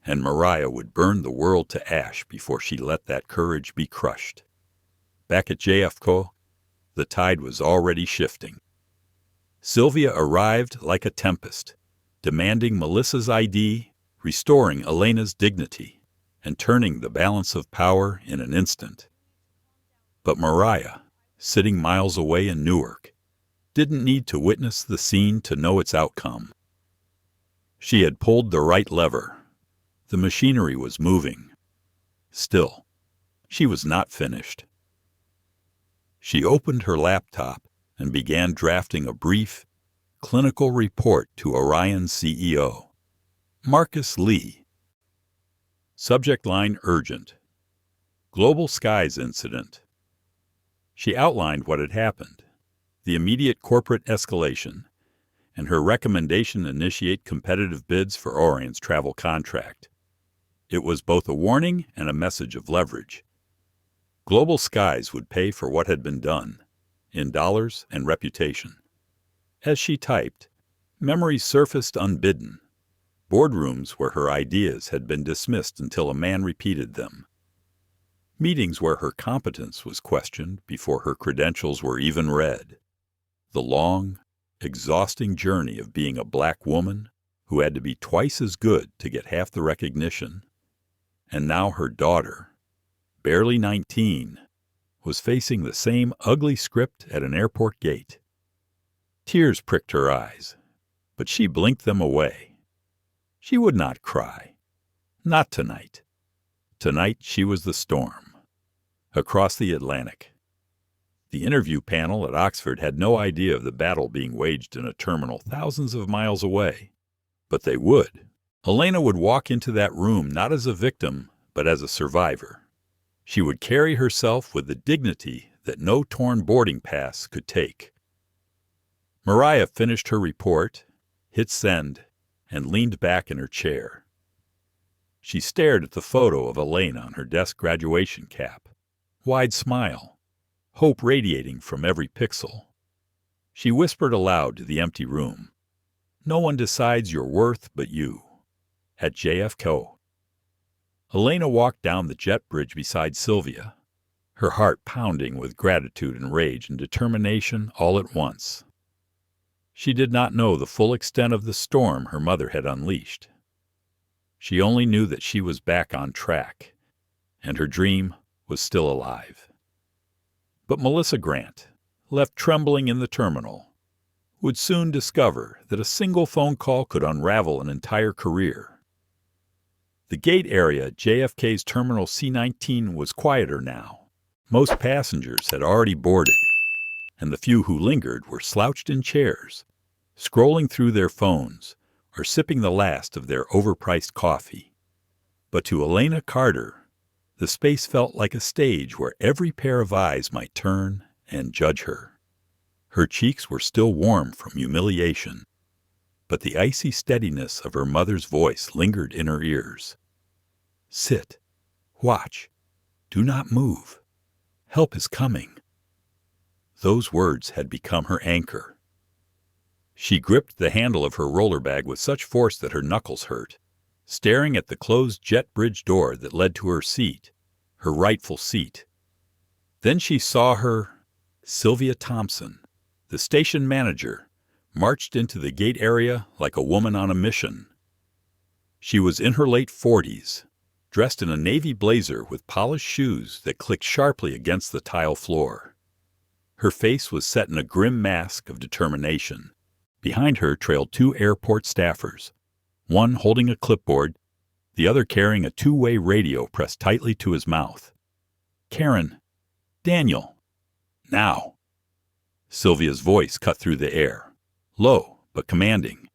Speaker 1: and Mariah would burn the world to ash before she let that courage be crushed. Back at JFK, the tide was already shifting. Sylvia arrived like a tempest, demanding Melissa's ID, restoring Elena's dignity, and turning the balance of power in an instant. But Mariah, sitting miles away in Newark, didn't need to witness the scene to know its outcome. She had pulled the right lever. The machinery was moving. Still, she was not finished. She opened her laptop and began drafting a brief, clinical report to Orion's CEO, Marcus Lee. Subject line urgent. Global Skies incident. She outlined what had happened, the immediate corporate escalation, and her recommendation to initiate competitive bids for Orion's travel contract. It was both a warning and a message of leverage. Global Skies would pay for what had been done, in dollars and reputation. As she typed, memories surfaced unbidden, boardrooms where her ideas had been dismissed until a man repeated them, meetings where her competence was questioned before her credentials were even read, the long, exhausting journey of being a black woman who had to be twice as good to get half the recognition, and now her daughter, barely 19, was facing the same ugly script at an airport gate. Tears pricked her eyes, but she blinked them away. She would not cry. Not tonight. Tonight she was the storm. Across the Atlantic. The interview panel at Oxford had no idea of the battle being waged in a terminal thousands of miles away. But they would. Elena would walk into that room not as a victim, but as a survivor. She would carry herself with the dignity that no torn boarding pass could take. Mariah finished her report, hit send, and leaned back in her chair. She stared at the photo of Elena on her desk graduation cap. Wide smile, hope radiating from every pixel. She whispered aloud to the empty room, "No one decides your worth but you." At JFK. Elena walked down the jet bridge beside Sylvia, her heart pounding with gratitude and rage and determination all at once. She did not know the full extent of the storm her mother had unleashed. She only knew that she was back on track, and her dream was still alive. But Melissa Grant, left trembling in the terminal, would soon discover that a single phone call could unravel an entire career. The gate area at JFK's Terminal C-19 was quieter now. Most passengers had already boarded, and the few who lingered were slouched in chairs, scrolling through their phones or sipping the last of their overpriced coffee. But to Elena Carter, the space felt like a stage where every pair of eyes might turn and judge her. Her cheeks were still warm from humiliation, but the icy steadiness of her mother's voice lingered in her ears. "Sit. Watch. Do not move. Help is coming." Those words had become her anchor. She gripped the handle of her roller bag with such force that her knuckles hurt, staring at the closed jet bridge door that led to her seat, her rightful seat. Then she saw her, Sylvia Thompson, the station manager, marched into the gate area like a woman on a mission. She was in her late 40s, dressed in a navy blazer with polished shoes that clicked sharply against the tile floor. Her face was set in a grim mask of determination. Behind her trailed two airport staffers, one holding a clipboard, the other carrying a two-way radio pressed tightly to his mouth. "Karen, Daniel, now." Sylvia's voice cut through the air, low but commanding.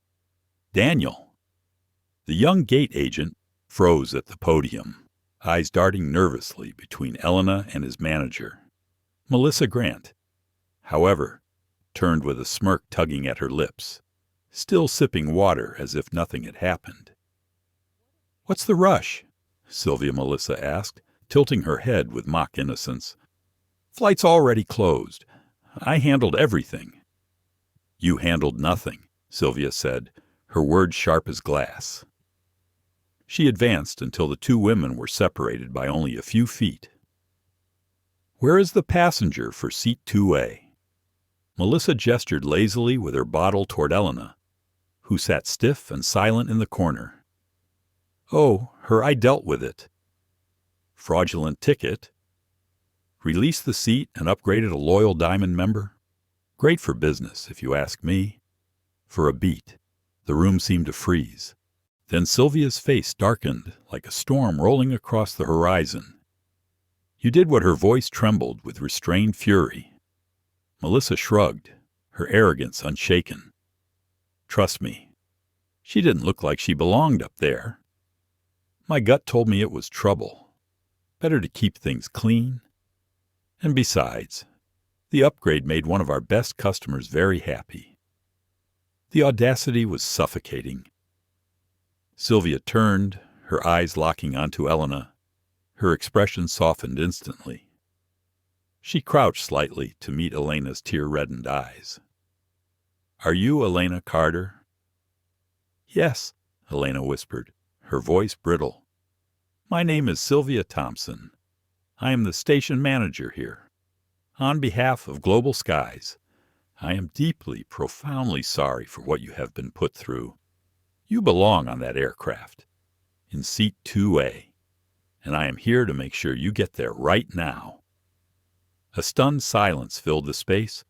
Speaker 1: "Daniel." The young gate agent froze at the podium, eyes darting nervously between Elena and his manager, Melissa Grant. However, turned with a smirk tugging at her lips, still sipping water as if nothing had happened. "What's the rush?" Sylvia Melissa asked, tilting her head with mock innocence. "Flight's already closed. I handled everything." "You handled nothing," Sylvia said, her words sharp as glass. She advanced until the two women were separated by only a few feet. "Where is the passenger for seat 2A? Melissa gestured lazily with her bottle toward Elena, who sat stiff and silent in the corner. "Oh, I dealt with it." "Fraudulent ticket?" "Released the seat and upgraded a loyal Diamond member. Great for business, if you ask me." For a beat, the room seemed to freeze. Then Sylvia's face darkened like a storm rolling across the horizon. "You did what?" Her voice trembled with restrained fury. Melissa shrugged, her arrogance unshaken. "Trust me, she didn't look like she belonged up there. My gut told me it was trouble. Better to keep things clean. And besides, the upgrade made one of our best customers very happy." The audacity was suffocating. Sylvia turned, her eyes locking onto Elena. Her expression softened instantly. She crouched slightly to meet Elena's tear-reddened eyes. "Are you Elena Carter?" "Yes," Elena whispered, her voice brittle. "My name is Sylvia Thompson. I am the station manager here. On behalf of Global Skies, I am deeply, profoundly sorry for what you have been put through. You belong on that aircraft, in seat 2A, and I am here to make sure you get there right now." A stunned silence filled the space.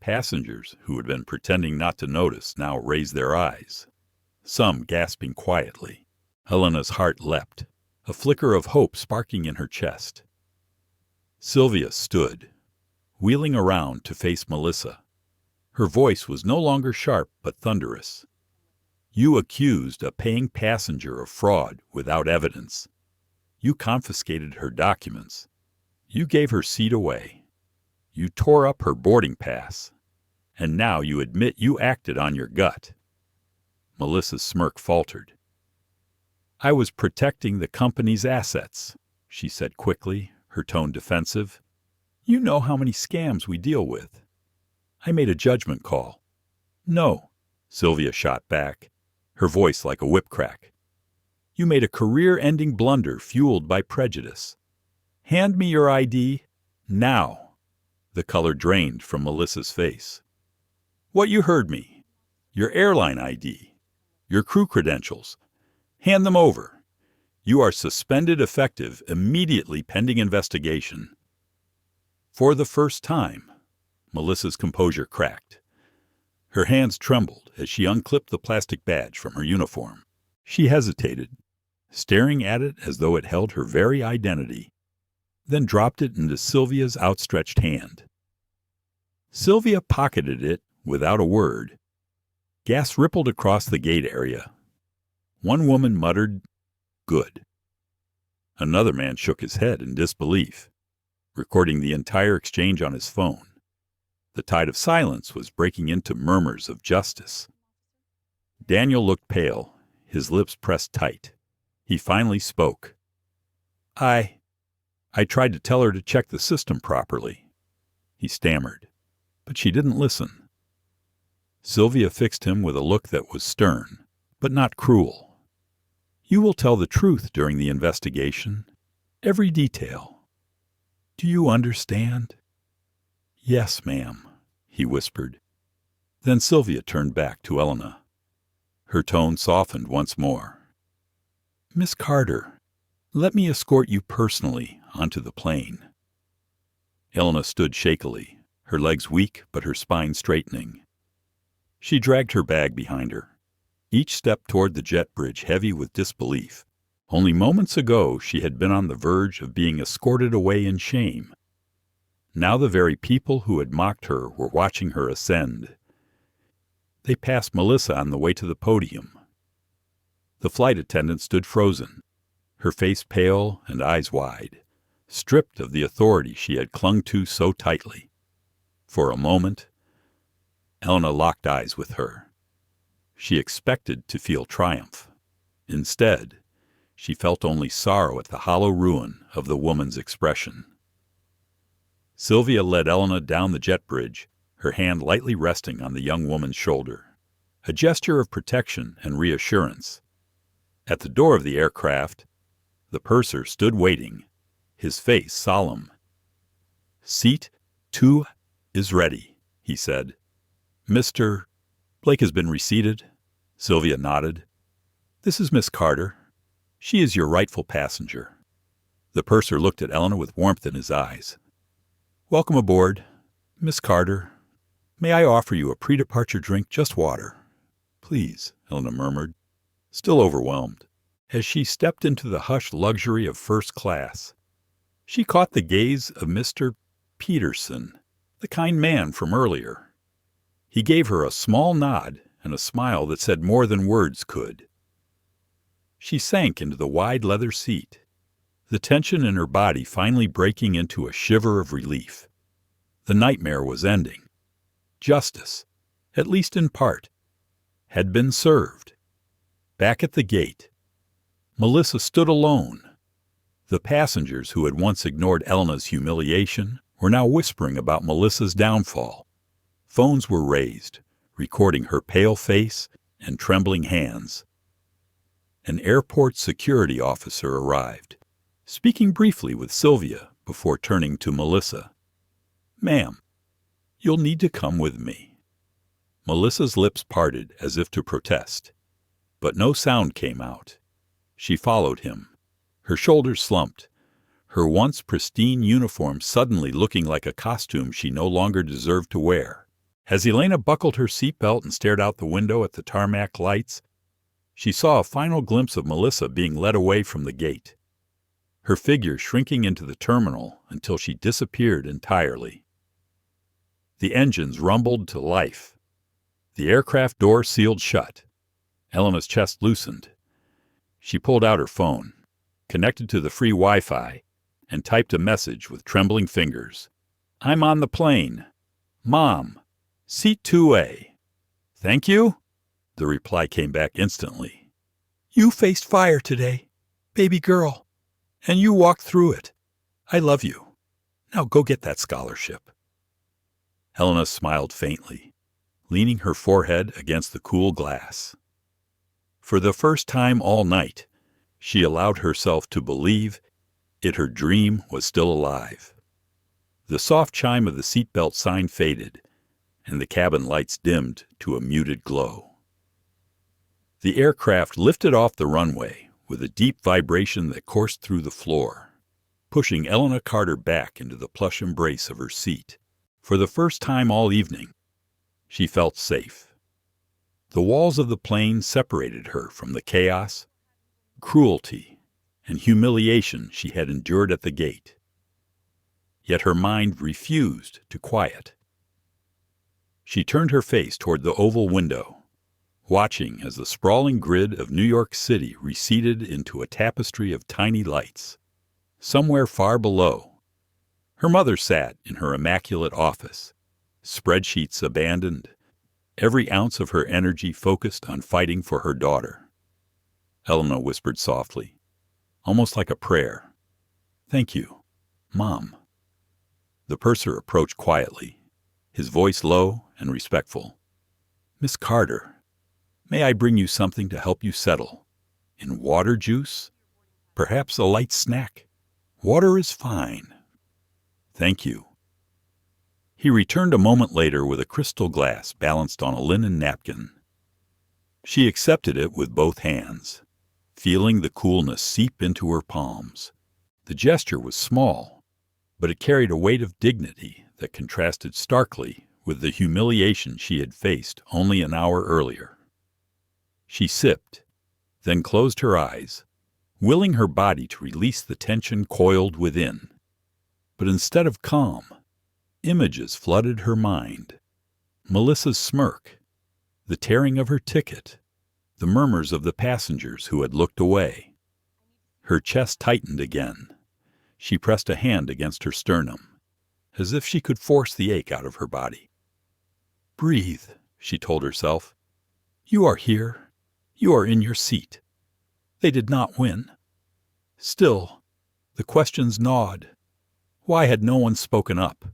Speaker 1: Passengers who had been pretending not to notice now raised their eyes, some gasping quietly. Elena's heart leapt, a flicker of hope sparking in her chest. Sylvia stood, wheeling around to face Melissa. Her voice was no longer sharp but thunderous. "You accused a paying passenger of fraud without evidence. You confiscated her documents. You gave her seat away. You tore up her boarding pass. And now you admit you acted on your gut." Melissa's smirk faltered. "I was protecting the company's assets," she said quickly, her tone defensive. "You know how many scams we deal with. I made a judgment call." "No," Sylvia shot back, her voice like a whip crack. "You made a career-ending blunder fueled by prejudice. Hand me your ID, now." The color drained from Melissa's face. "What you heard me. Your airline ID. Your crew credentials. Hand them over. You are suspended effective immediately pending investigation." For the first time, Melissa's composure cracked. Her hands trembled as she unclipped the plastic badge from her uniform. She hesitated, staring at it as though it held her very identity, then dropped it into Sylvia's outstretched hand. Sylvia pocketed it without a word. Gas rippled across the gate area. One woman muttered, "Good." Another man shook his head in disbelief, recording the entire exchange on his phone. The tide of silence was breaking into murmurs of justice. Daniel looked pale, his lips pressed tight. He finally spoke. I tried to tell her to check the system properly," he stammered, but she didn't listen. Sylvia fixed him with a look that was stern, but not cruel. "You will tell the truth during the investigation, every detail. Do you understand?" "Yes, ma'am," he whispered. Then Sylvia turned back to Elena. Her tone softened once more. "Miss Carter, let me escort you personally onto the plane." Elena stood shakily, her legs weak but her spine straightening. She dragged her bag behind her, each step toward the jet bridge heavy with disbelief. Only moments ago she had been on the verge of being escorted away in shame. Now the very people who had mocked her were watching her ascend. They passed Melissa on the way to the podium. The flight attendant stood frozen, her face pale and eyes wide, stripped of the authority she had clung to so tightly. For a moment, Elena locked eyes with her. She expected to feel triumph. Instead, she felt only sorrow at the hollow ruin of the woman's expression. Sylvia led Elena down the jet bridge, her hand lightly resting on the young woman's shoulder, a gesture of protection and reassurance. At the door of the aircraft, the purser stood waiting, his face solemn. "Seat 2 is ready," he said. "Mr. Blake has been reseated." Sylvia nodded. "This is Miss Carter. She is your rightful passenger." The purser looked at Elena with warmth in his eyes. "Welcome aboard, Miss Carter. May I offer you a pre-departure drink, just water?" "Please," Elena murmured, still overwhelmed. As she stepped into the hushed luxury of first class, she caught the gaze of Mr. Peterson, the kind man from earlier. He gave her a small nod and a smile that said more than words could. She sank into the wide leather seat, the tension in her body finally breaking into a shiver of relief. The nightmare was ending. Justice, at least in part, had been served. Back at the gate, Melissa stood alone. The passengers who had once ignored Elena's humiliation were now whispering about Melissa's downfall. Phones were raised, recording her pale face and trembling hands. An airport security officer arrived, speaking briefly with Sylvia before turning to Melissa. "Ma'am, you'll need to come with me." Melissa's lips parted as if to protest, but no sound came out. She followed him, her shoulders slumped, her once pristine uniform suddenly looking like a costume she no longer deserved to wear. As Elena buckled her seatbelt and stared out the window at the tarmac lights, she saw a final glimpse of Melissa being led away from the gate, her figure shrinking into the terminal until she disappeared entirely. The engines rumbled to life. The aircraft door sealed shut. Elena's chest loosened. She pulled out her phone, connected to the free Wi-Fi, and typed a message with trembling fingers. "I'm on the plane. Mom, seat 2A. "Thank you?" The reply came back instantly. "You faced fire today, baby girl, and you walked through it. I love you. Now go get that scholarship." Helena smiled faintly, leaning her forehead against the cool glass. For the first time all night, she allowed herself to believe her dream was still alive. The soft chime of the seatbelt sign faded, and the cabin lights dimmed to a muted glow. The aircraft lifted off the runway with a deep vibration that coursed through the floor, pushing Elena Carter back into the plush embrace of her seat. For the first time all evening, she felt safe. The walls of the plane separated her from the chaos, cruelty, and humiliation she had endured at the gate. Yet her mind refused to quiet. She turned her face toward the oval window, watching as the sprawling grid of New York City receded into a tapestry of tiny lights. Somewhere far below, her mother sat in her immaculate office, spreadsheets abandoned, every ounce of her energy focused on fighting for her daughter. Elena whispered softly, almost like a prayer, "Thank you, Mom." The purser approached quietly, his voice low and respectful. "Miss Carter, may I bring you something to help you settle? In water juice? Perhaps a light snack? Water is fine." "Thank you." He returned a moment later with a crystal glass balanced on a linen napkin. She accepted it with both hands, feeling the coolness seep into her palms. The gesture was small, but it carried a weight of dignity that contrasted starkly with the humiliation she had faced only an hour earlier. She sipped, then closed her eyes, willing her body to release the tension coiled within. But instead of calm, images flooded her mind. Melissa's smirk, the tearing of her ticket, the murmurs of the passengers who had looked away. Her chest tightened again. She pressed a hand against her sternum, as if she could force the ache out of her body. "Breathe," she told herself. "You are here. You are in your seat. They did not win." Still, the questions gnawed. Why had no one spoken up?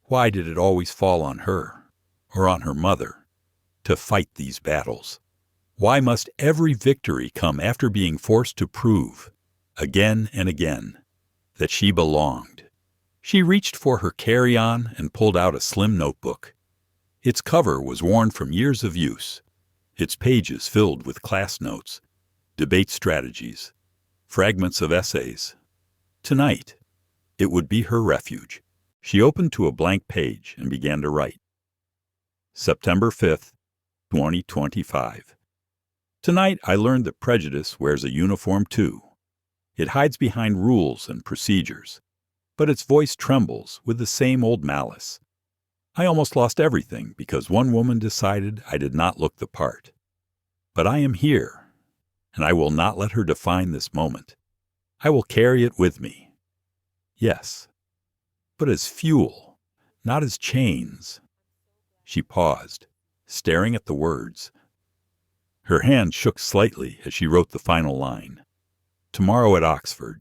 Speaker 1: Why did it always fall on her, or on her mother, to fight these battles? Why must every victory come after being forced to prove, again and again, that she belonged? She reached for her carry-on and pulled out a slim notebook. Its cover was worn from years of use, its pages filled with class notes, debate strategies, fragments of essays. Tonight, it would be her refuge. She opened to a blank page and began to write. September 5th, 2025. Tonight I learned that prejudice wears a uniform too. It hides behind rules and procedures, but its voice trembles with the same old malice. I almost lost everything because one woman decided I did not look the part. But I am here, and I will not let her define this moment. I will carry it with me. Yes, but as fuel, not as chains. She paused, staring at the words. Her hand shook slightly as she wrote the final line. Tomorrow at Oxford.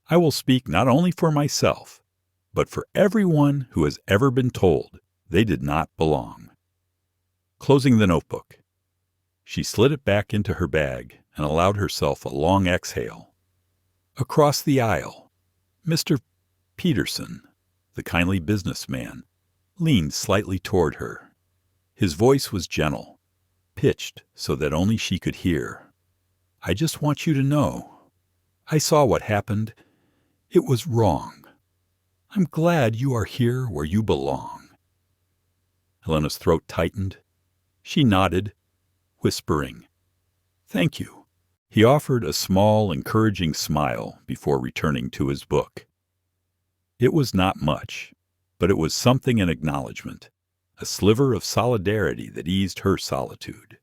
Speaker 1: I will speak not only for myself, but for everyone who has ever been told they did not belong. Closing the notebook, she slid it back into her bag and allowed herself a long exhale. Across the aisle, Mr. Peterson, the kindly businessman, leaned slightly toward her. His voice was gentle, pitched so that only she could hear. "I just want you to know. I saw what happened. It was wrong. I'm glad you are here where you belong." Helena's throat tightened. She nodded, whispering, "Thank you." He offered a small, encouraging smile before returning to his book. It was not much, but it was something in acknowledgement, a sliver of solidarity that eased her solitude.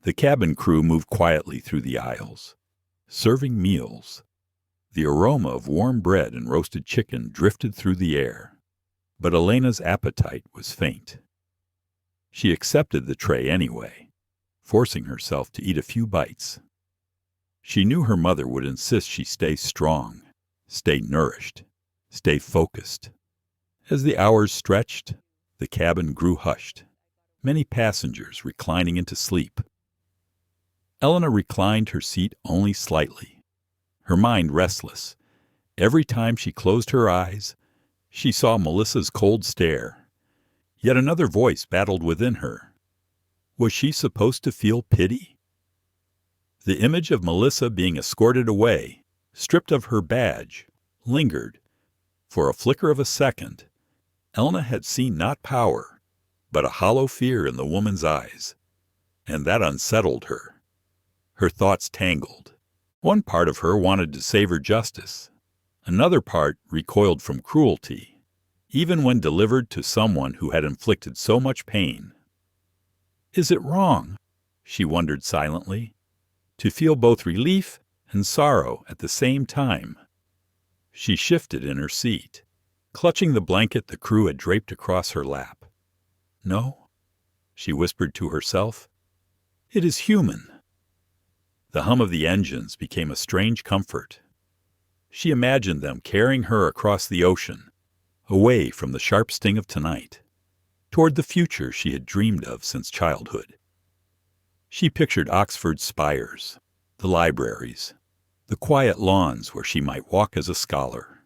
Speaker 1: The cabin crew moved quietly through the aisles, serving meals. The aroma of warm bread and roasted chicken drifted through the air, but Elena's appetite was faint. She accepted the tray anyway, forcing herself to eat a few bites. She knew her mother would insist she stay strong, stay nourished, stay focused. As the hours stretched, the cabin grew hushed, many passengers reclining into sleep. Elena reclined her seat only slightly, her mind restless. Every time she closed her eyes, she saw Melissa's cold stare. Yet another voice battled within her. Was she supposed to feel pity? The image of Melissa being escorted away, stripped of her badge, lingered. For a flicker of a second, Elena had seen not power, but a hollow fear in the woman's eyes, and that unsettled her. Her thoughts tangled. One part of her wanted to savor justice. Another part recoiled from cruelty, even when delivered to someone who had inflicted so much pain. Is it wrong, she wondered silently, to feel both relief and sorrow at the same time? She shifted in her seat, clutching the blanket the crew had draped across her lap. No, she whispered to herself. It is human. The hum of the engines became a strange comfort. She imagined them carrying her across the ocean, away from the sharp sting of tonight, toward the future she had dreamed of since childhood. She pictured Oxford's spires, the libraries, the quiet lawns where she might walk as a scholar.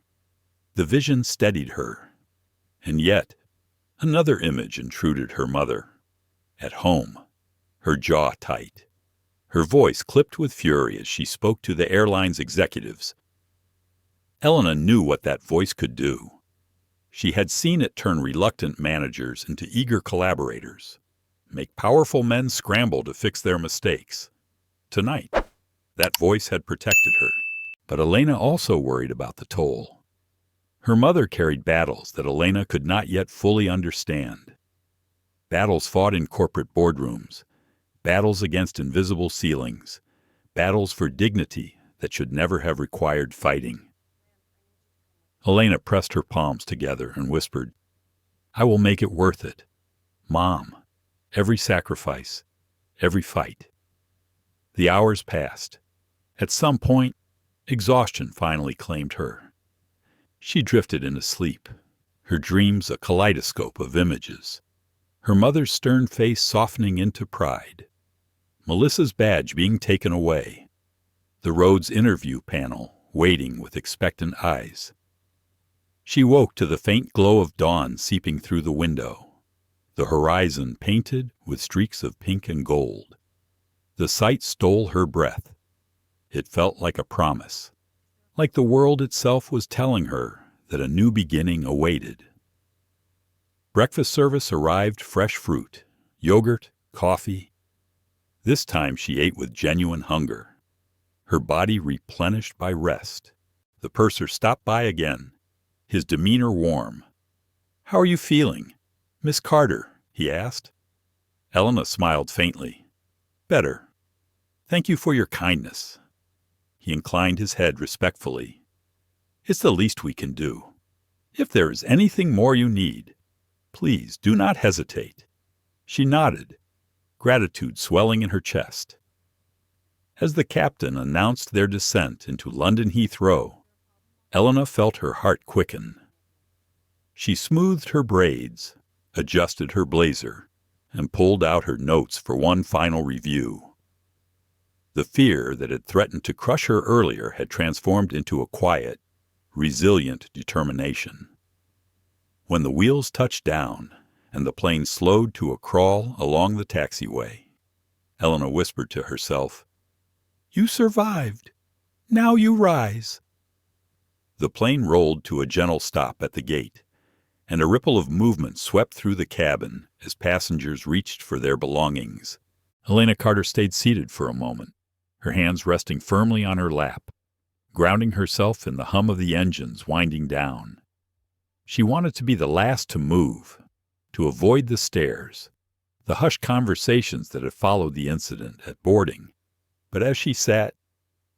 Speaker 1: The vision steadied her, and yet another image intruded: her mother, at home, her jaw tight, her voice clipped with fury as she spoke to the airline's executives. Elena knew what that voice could do. She had seen it turn reluctant managers into eager collaborators, make powerful men scramble to fix their mistakes. Tonight, that voice had protected her, but Elena also worried about the toll. Her mother carried battles that Elena could not yet fully understand. Battles fought in corporate boardrooms, battles against invisible ceilings, battles for dignity that should never have required fighting. Elena pressed her palms together and whispered, I will make it worth it. Mom, every sacrifice, every fight. The hours passed. At some point, exhaustion finally claimed her. She drifted into sleep, her dreams a kaleidoscope of images. Her mother's stern face softening into pride. Melissa's badge being taken away. The Rhodes interview panel waiting with expectant eyes. She woke to the faint glow of dawn seeping through the window, the horizon painted with streaks of pink and gold. The sight stole her breath. It felt like a promise, like the world itself was telling her that a new beginning awaited. Breakfast service arrived: fresh fruit, yogurt, coffee. This time she ate with genuine hunger, her body replenished by rest. The purser stopped by again, his demeanor warm. How are you feeling, Miss Carter? He asked. Elena smiled faintly. Better. Thank you for your kindness. He inclined his head respectfully. It's the least we can do. If there is anything more you need, please do not hesitate. She nodded, gratitude swelling in her chest. As the captain announced their descent into London Heathrow, Elena felt her heart quicken. She smoothed her braids, adjusted her blazer, and pulled out her notes for one final review. The fear that had threatened to crush her earlier had transformed into a quiet, resilient determination. When the wheels touched down and the plane slowed to a crawl along the taxiway, Elena whispered to herself, You survived. Now you rise. The plane rolled to a gentle stop at the gate, and a ripple of movement swept through the cabin as passengers reached for their belongings. Elena Carter stayed seated for a moment, her hands resting firmly on her lap, grounding herself in the hum of the engines winding down. She wanted to be the last to move, to avoid the stares, the hushed conversations that had followed the incident at boarding. But as she sat,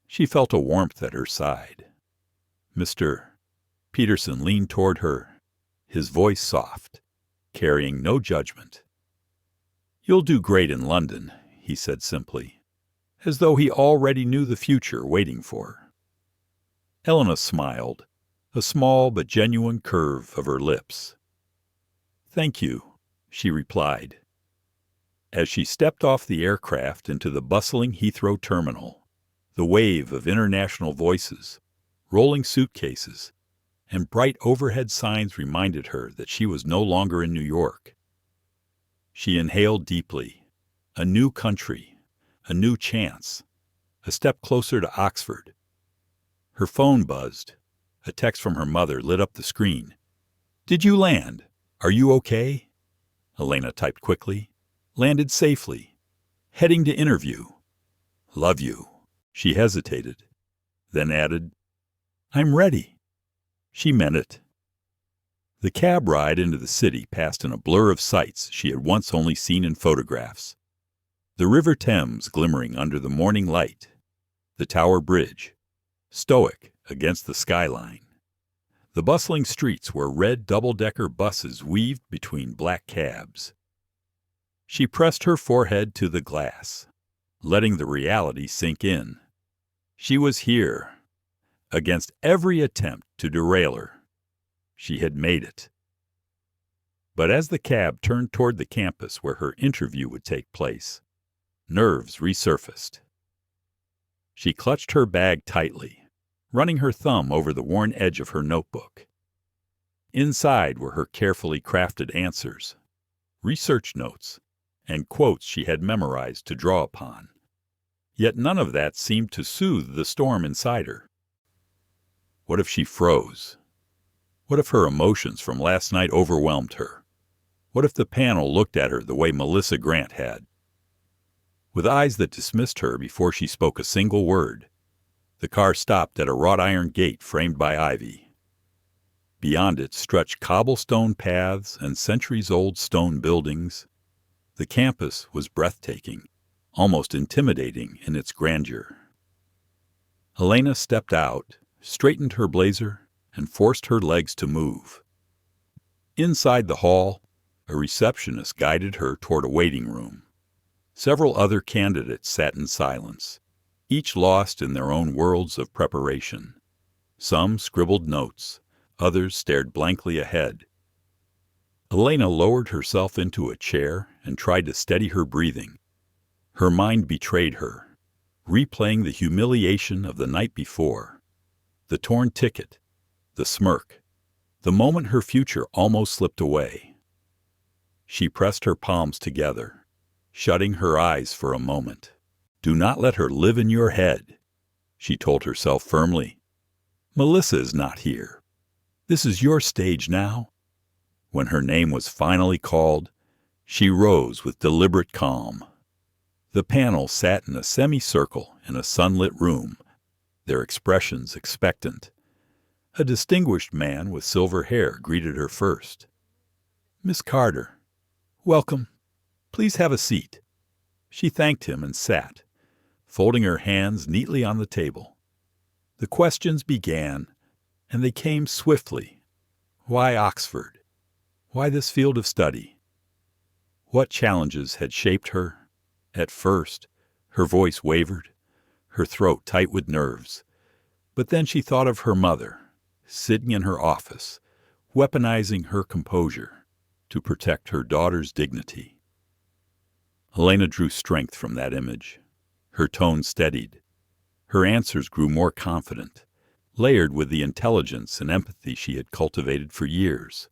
Speaker 1: she felt a warmth at her side. Mr. Peterson leaned toward her, his voice soft, carrying no judgment. You'll do great in London, he said simply, as though he already knew the future waiting for her. Elena smiled, a small but genuine curve of her lips. Thank you, she replied. As she stepped off the aircraft into the bustling Heathrow terminal, the wave of international voices, rolling suitcases, and bright overhead signs reminded her that she was no longer in New York. She inhaled deeply. A new country, a new chance, a step closer to Oxford. Her phone buzzed. A text from her mother lit up the screen. Did you land? Are you okay? Elena typed quickly. Landed safely. Heading to interview. Love you. She hesitated, then added, I'm ready. She meant it. The cab ride into the city passed in a blur of sights she had once only seen in photographs. The River Thames glimmering under the morning light, the Tower Bridge, stoic against the skyline, the bustling streets where red double-decker buses weaved between black cabs. She pressed her forehead to the glass, letting the reality sink in. She was here. Against every attempt to derail her, she had made it. But as the cab turned toward the campus where her interview would take place, nerves resurfaced. She clutched her bag tightly, running her thumb over the worn edge of her notebook. Inside were her carefully crafted answers, research notes, and quotes she had memorized to draw upon. Yet none of that seemed to soothe the storm inside her. What if she froze? What if her emotions from last night overwhelmed her? What if the panel looked at her the way Melissa Grant had? With eyes that dismissed her before she spoke a single word, the car stopped at a wrought iron gate framed by ivy. Beyond it stretched cobblestone paths and centuries-old stone buildings. The campus was breathtaking, almost intimidating in its grandeur. Elena stepped out, straightened her blazer, and forced her legs to move. Inside the hall, a receptionist guided her toward a waiting room. Several other candidates sat in silence, each lost in their own worlds of preparation. Some scribbled notes, others stared blankly ahead. Elena lowered herself into a chair and tried to steady her breathing. Her mind betrayed her, replaying the humiliation of the night before, the torn ticket, the smirk, the moment her future almost slipped away. She pressed her palms together, shutting her eyes for a moment. "Do not let her live in your head," she told herself firmly. "Melissa is not here. This is your stage now." When her name was finally called, she rose with deliberate calm. The panel sat in a semicircle in a sunlit room, their expressions expectant. A distinguished man with silver hair greeted her first. "Miss Carter, welcome. Please have a seat." She thanked him and sat, folding her hands neatly on the table. The questions began, and they came swiftly. Why Oxford? Why this field of study? What challenges had shaped her? At first, her voice wavered, her throat tight with nerves. But then she thought of her mother, sitting in her office, weaponizing her composure to protect her daughter's dignity. Elena drew strength from that image. Her tone steadied. Her answers grew more confident, layered with the intelligence and empathy she had cultivated for years.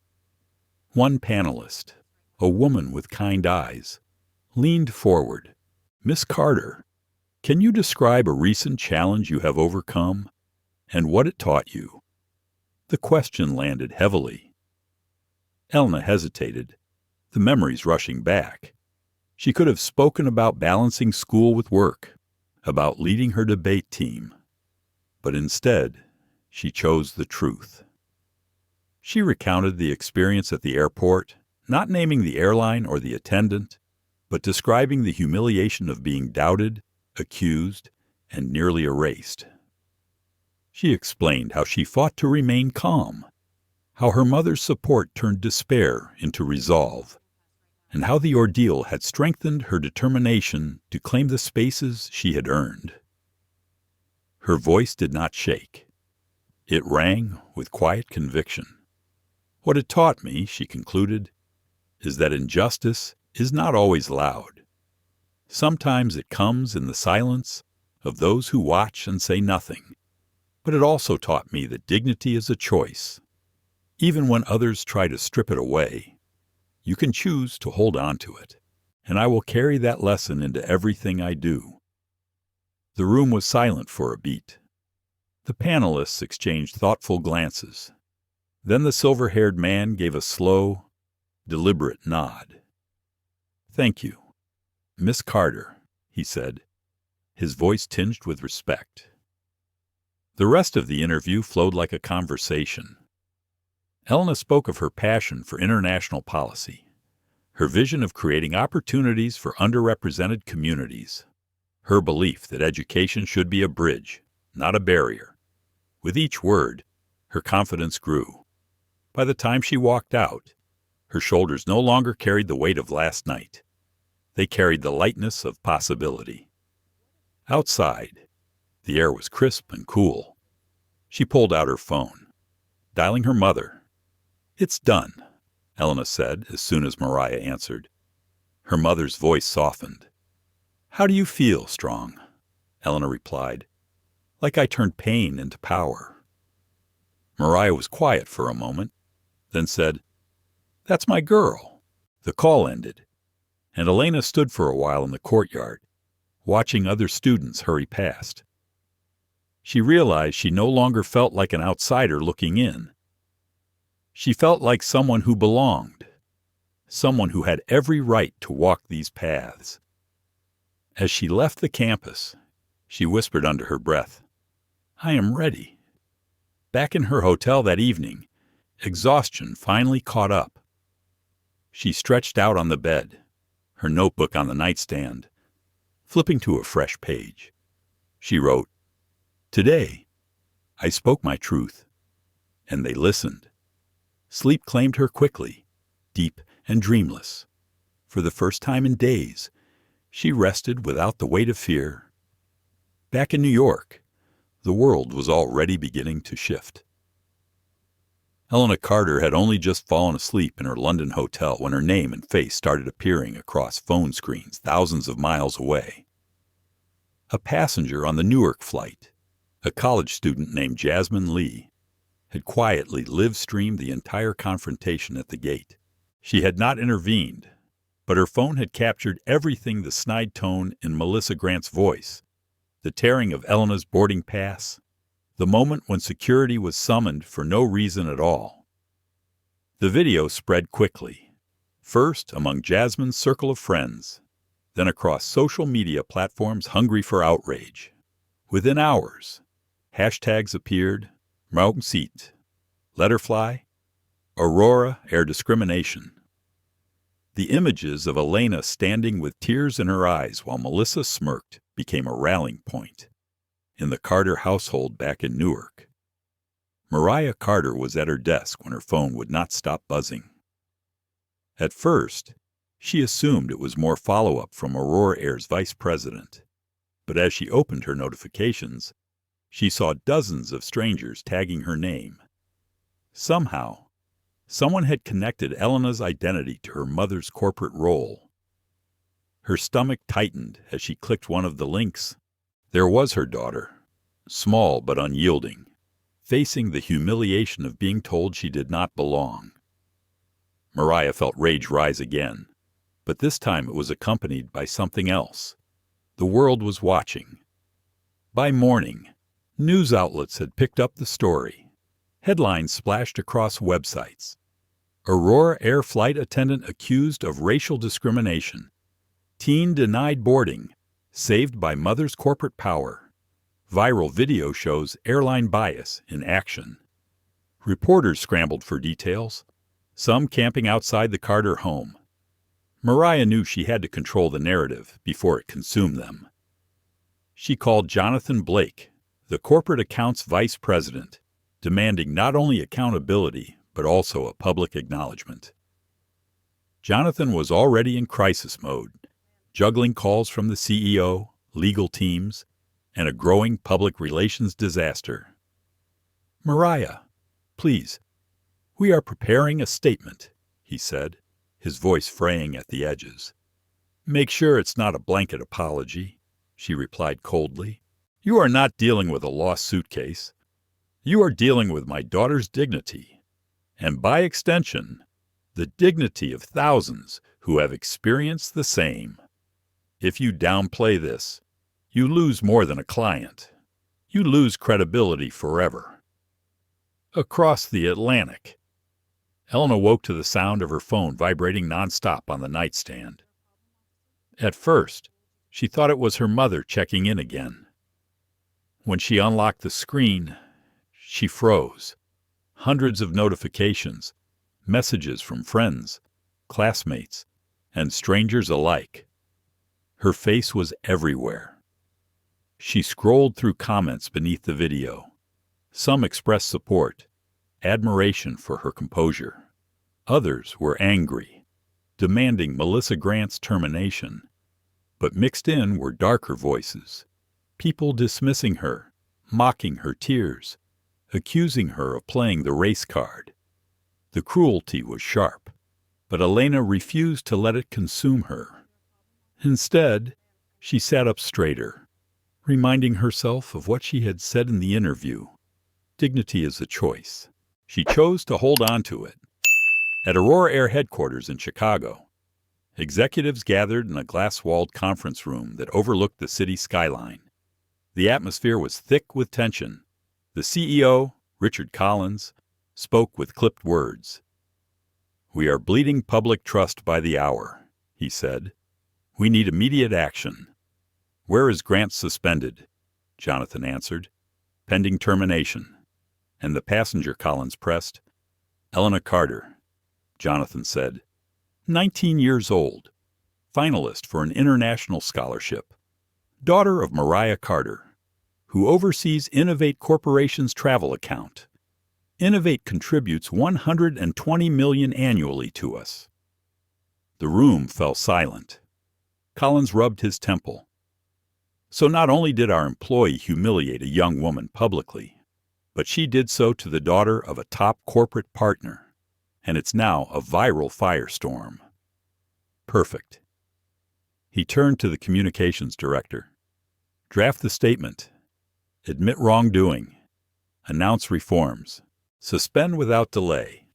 Speaker 1: One panelist, a woman with kind eyes, leaned forward. "Miss Carter, can you describe a recent challenge you have overcome and what it taught you?" The question landed heavily. Elena hesitated, the memories rushing back. She could have spoken about balancing school with work, about leading her debate team. But instead, she chose the truth. She recounted the experience at the airport, not naming the airline or the attendant, but describing the humiliation of being doubted, accused, and nearly erased. She explained how she fought to remain calm, how her mother's support turned despair into resolve, and how the ordeal had strengthened her determination to claim the spaces she had earned. Her voice did not shake. It rang with quiet conviction. "What it taught me," she concluded, "is that injustice is not always loud. Sometimes it comes in the silence of those who watch and say nothing. But it also taught me that dignity is a choice. Even when others try to strip it away, you can choose to hold on to it, and I will carry that lesson into everything I do." The room was silent for a beat. The panelists exchanged thoughtful glances. Then the silver-haired man gave a slow, deliberate nod. "Thank you, Miss Carter," he said, his voice tinged with respect. The rest of the interview flowed like a conversation. Elena spoke of her passion for international policy, her vision of creating opportunities for underrepresented communities, her belief that education should be a bridge, not a barrier. With each word, her confidence grew. By the time she walked out, her shoulders no longer carried the weight of last night. They carried the lightness of possibility. Outside, the air was crisp and cool. She pulled out her phone, dialing her mother. "It's done," Elena said as soon as Mariah answered. Her mother's voice softened. "How do you feel, Strong?" Elena replied. "Like I turned pain into power." Mariah was quiet for a moment, then said, "That's my girl." The call ended, and Elena stood for a while in the courtyard, watching other students hurry past. She realized she no longer felt like an outsider looking in. She felt like someone who belonged, someone who had every right to walk these paths. As she left the campus, she whispered under her breath, "I am ready." Back in her hotel that evening, exhaustion finally caught up. She stretched out on the bed, her notebook on the nightstand, flipping to a fresh page. She wrote, "Today, I spoke my truth, and they listened." Sleep claimed her quickly, deep and dreamless. For the first time in days, she rested without the weight of fear. Back in New York, the world was already beginning to shift. Elena Carter had only just fallen asleep in her London hotel when her name and face started appearing across phone screens thousands of miles away. A passenger on the Newark flight, a college student named Jasmine Lee, had quietly live-streamed the entire confrontation at the gate. She had not intervened, but her phone had captured everything: the snide tone in Melissa Grant's voice, the tearing of Elena's boarding pass, the moment when security was summoned for no reason at all. The video spread quickly, first among Jasmine's circle of friends, then across social media platforms hungry for outrage. Within hours, hashtags appeared: Maugenseat, Letterfly, Aurora Air Discrimination. The images of Elena standing with tears in her eyes while Melissa smirked became a rallying point in the Carter household back in Newark. Mariah Carter was at her desk when her phone would not stop buzzing. At first, she assumed it was more follow-up from Aurora Air's vice president, but as she opened her notifications, she saw dozens of strangers tagging her name. Somehow, someone had connected Elena's identity to her mother's corporate role. Her stomach tightened as she clicked one of the links. There was her daughter, small but unyielding, facing the humiliation of being told she did not belong. Mariah felt rage rise again, but this time it was accompanied by something else. The world was watching. By morning, news outlets had picked up the story. Headlines splashed across websites. Aurora Air flight attendant accused of racial discrimination. Teen denied boarding, saved by mother's corporate power. Viral video shows airline bias in action. Reporters scrambled for details, some camping outside the Carter home. Mariah knew she had to control the narrative before it consumed them. She called Jonathan Blake, the corporate accounts vice president, demanding not only accountability but also a public acknowledgement. Jonathan was already in crisis mode, juggling calls from the CEO, legal teams, and a growing public relations disaster. "Mariah, please, we are preparing a statement," he said, his voice fraying at the edges. "Make sure it's not a blanket apology," she replied coldly. "You are not dealing with a lost suitcase. You are dealing with my daughter's dignity, and by extension, the dignity of thousands who have experienced the same. If you downplay this, you lose more than a client. You lose credibility forever." Across the Atlantic, Elena woke to the sound of her phone vibrating nonstop on the nightstand. At first, she thought it was her mother checking in again. When she unlocked the screen, she froze. Hundreds of notifications, messages from friends, classmates, and strangers alike. Her face was everywhere. She scrolled through comments beneath the video. Some expressed support, admiration for her composure. Others were angry, demanding Melissa Grant's termination. But mixed in were darker voices, people dismissing her, mocking her tears, accusing her of playing the race card. The cruelty was sharp, but Elena refused to let it consume her. Instead, she sat up straighter, reminding herself of what she had said in the interview. Dignity is a choice. She chose to hold on to it. At Aurora Air headquarters in Chicago, executives gathered in a glass-walled conference room that overlooked the city skyline. The atmosphere was thick with tension. The CEO, Richard Collins, spoke with clipped words. "We are bleeding public trust by the hour," he said. "We need immediate action." "Where is Grant suspended?" Jonathan answered. "Pending termination." "And the passenger?" Collins pressed. "Elena Carter," Jonathan said. 19 years old, finalist for an international scholarship, daughter of Mariah Carter, who oversees Innovate Corporation's travel account. Innovate contributes $120 million annually to us. The room fell silent. Collins rubbed his temple. So not only did our employee humiliate a young woman publicly, but she did so to the daughter of a top corporate partner, and it's now a viral firestorm. Perfect. He turned to the communications director. "Draft the statement. Admit wrongdoing. Announce reforms. Suspend without delay.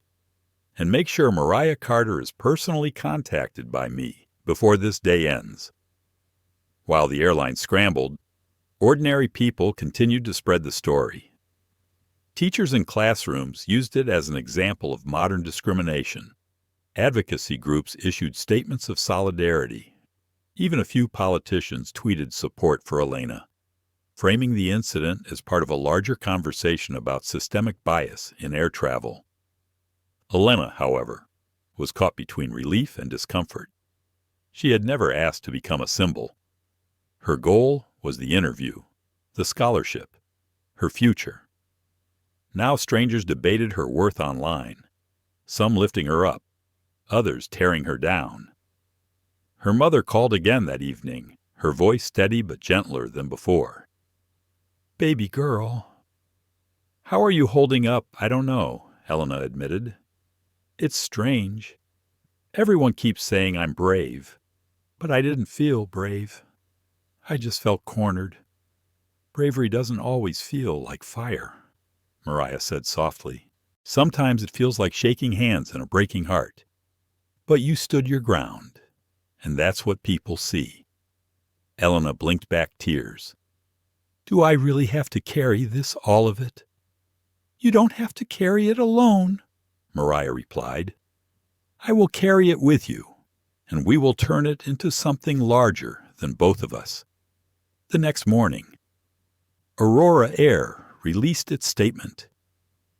Speaker 1: And make sure Mariah Carter is personally contacted by me before this day ends." While the airline scrambled, ordinary people continued to spread the story. Teachers in classrooms used it as an example of modern discrimination. Advocacy groups issued statements of solidarity. Even a few politicians tweeted support for Elena, framing the incident as part of a larger conversation about systemic bias in air travel. Elena, however, was caught between relief and discomfort. She had never asked to become a symbol. Her goal was the interview, the scholarship, her future. Now strangers debated her worth online, some lifting her up, others tearing her down. Her mother called again that evening, her voice steady but gentler than before. "Baby girl." "How are you holding up? I don't know," Elena admitted. "It's strange. Everyone keeps saying I'm brave, but I didn't feel brave. I just felt cornered. Bravery doesn't always feel like fire," Mariah said softly. "Sometimes it feels like shaking hands and a breaking heart. But you stood your ground, and that's what people see." Elena blinked back tears. "Do I really have to carry this, all of it?" "You don't have to carry it alone," Mariah replied. "I will carry it with you, and we will turn it into something larger than both of us." The next morning, Aurora Air released its statement.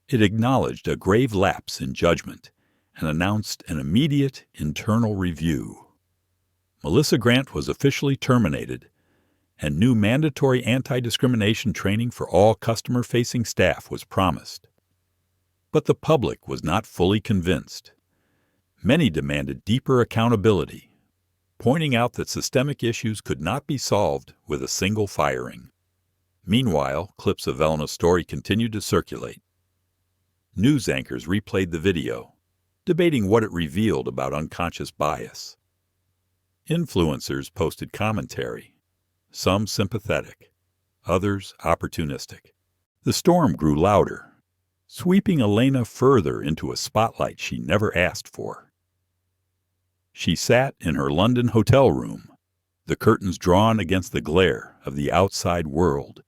Speaker 1: It acknowledged a grave lapse in judgment and announced an immediate internal review. Melissa Grant was officially terminated, and new mandatory anti-discrimination training for all customer-facing staff was promised. But the public was not fully convinced. Many demanded deeper accountability, pointing out that systemic issues could not be solved with a single firing. Meanwhile, clips of Elena's story continued to circulate. News anchors replayed the video, debating what it revealed about unconscious bias. Influencers posted commentary, some sympathetic, others opportunistic. The storm grew louder, sweeping Elena further into a spotlight she never asked for. She sat in her London hotel room, the curtains drawn against the glare of the outside world.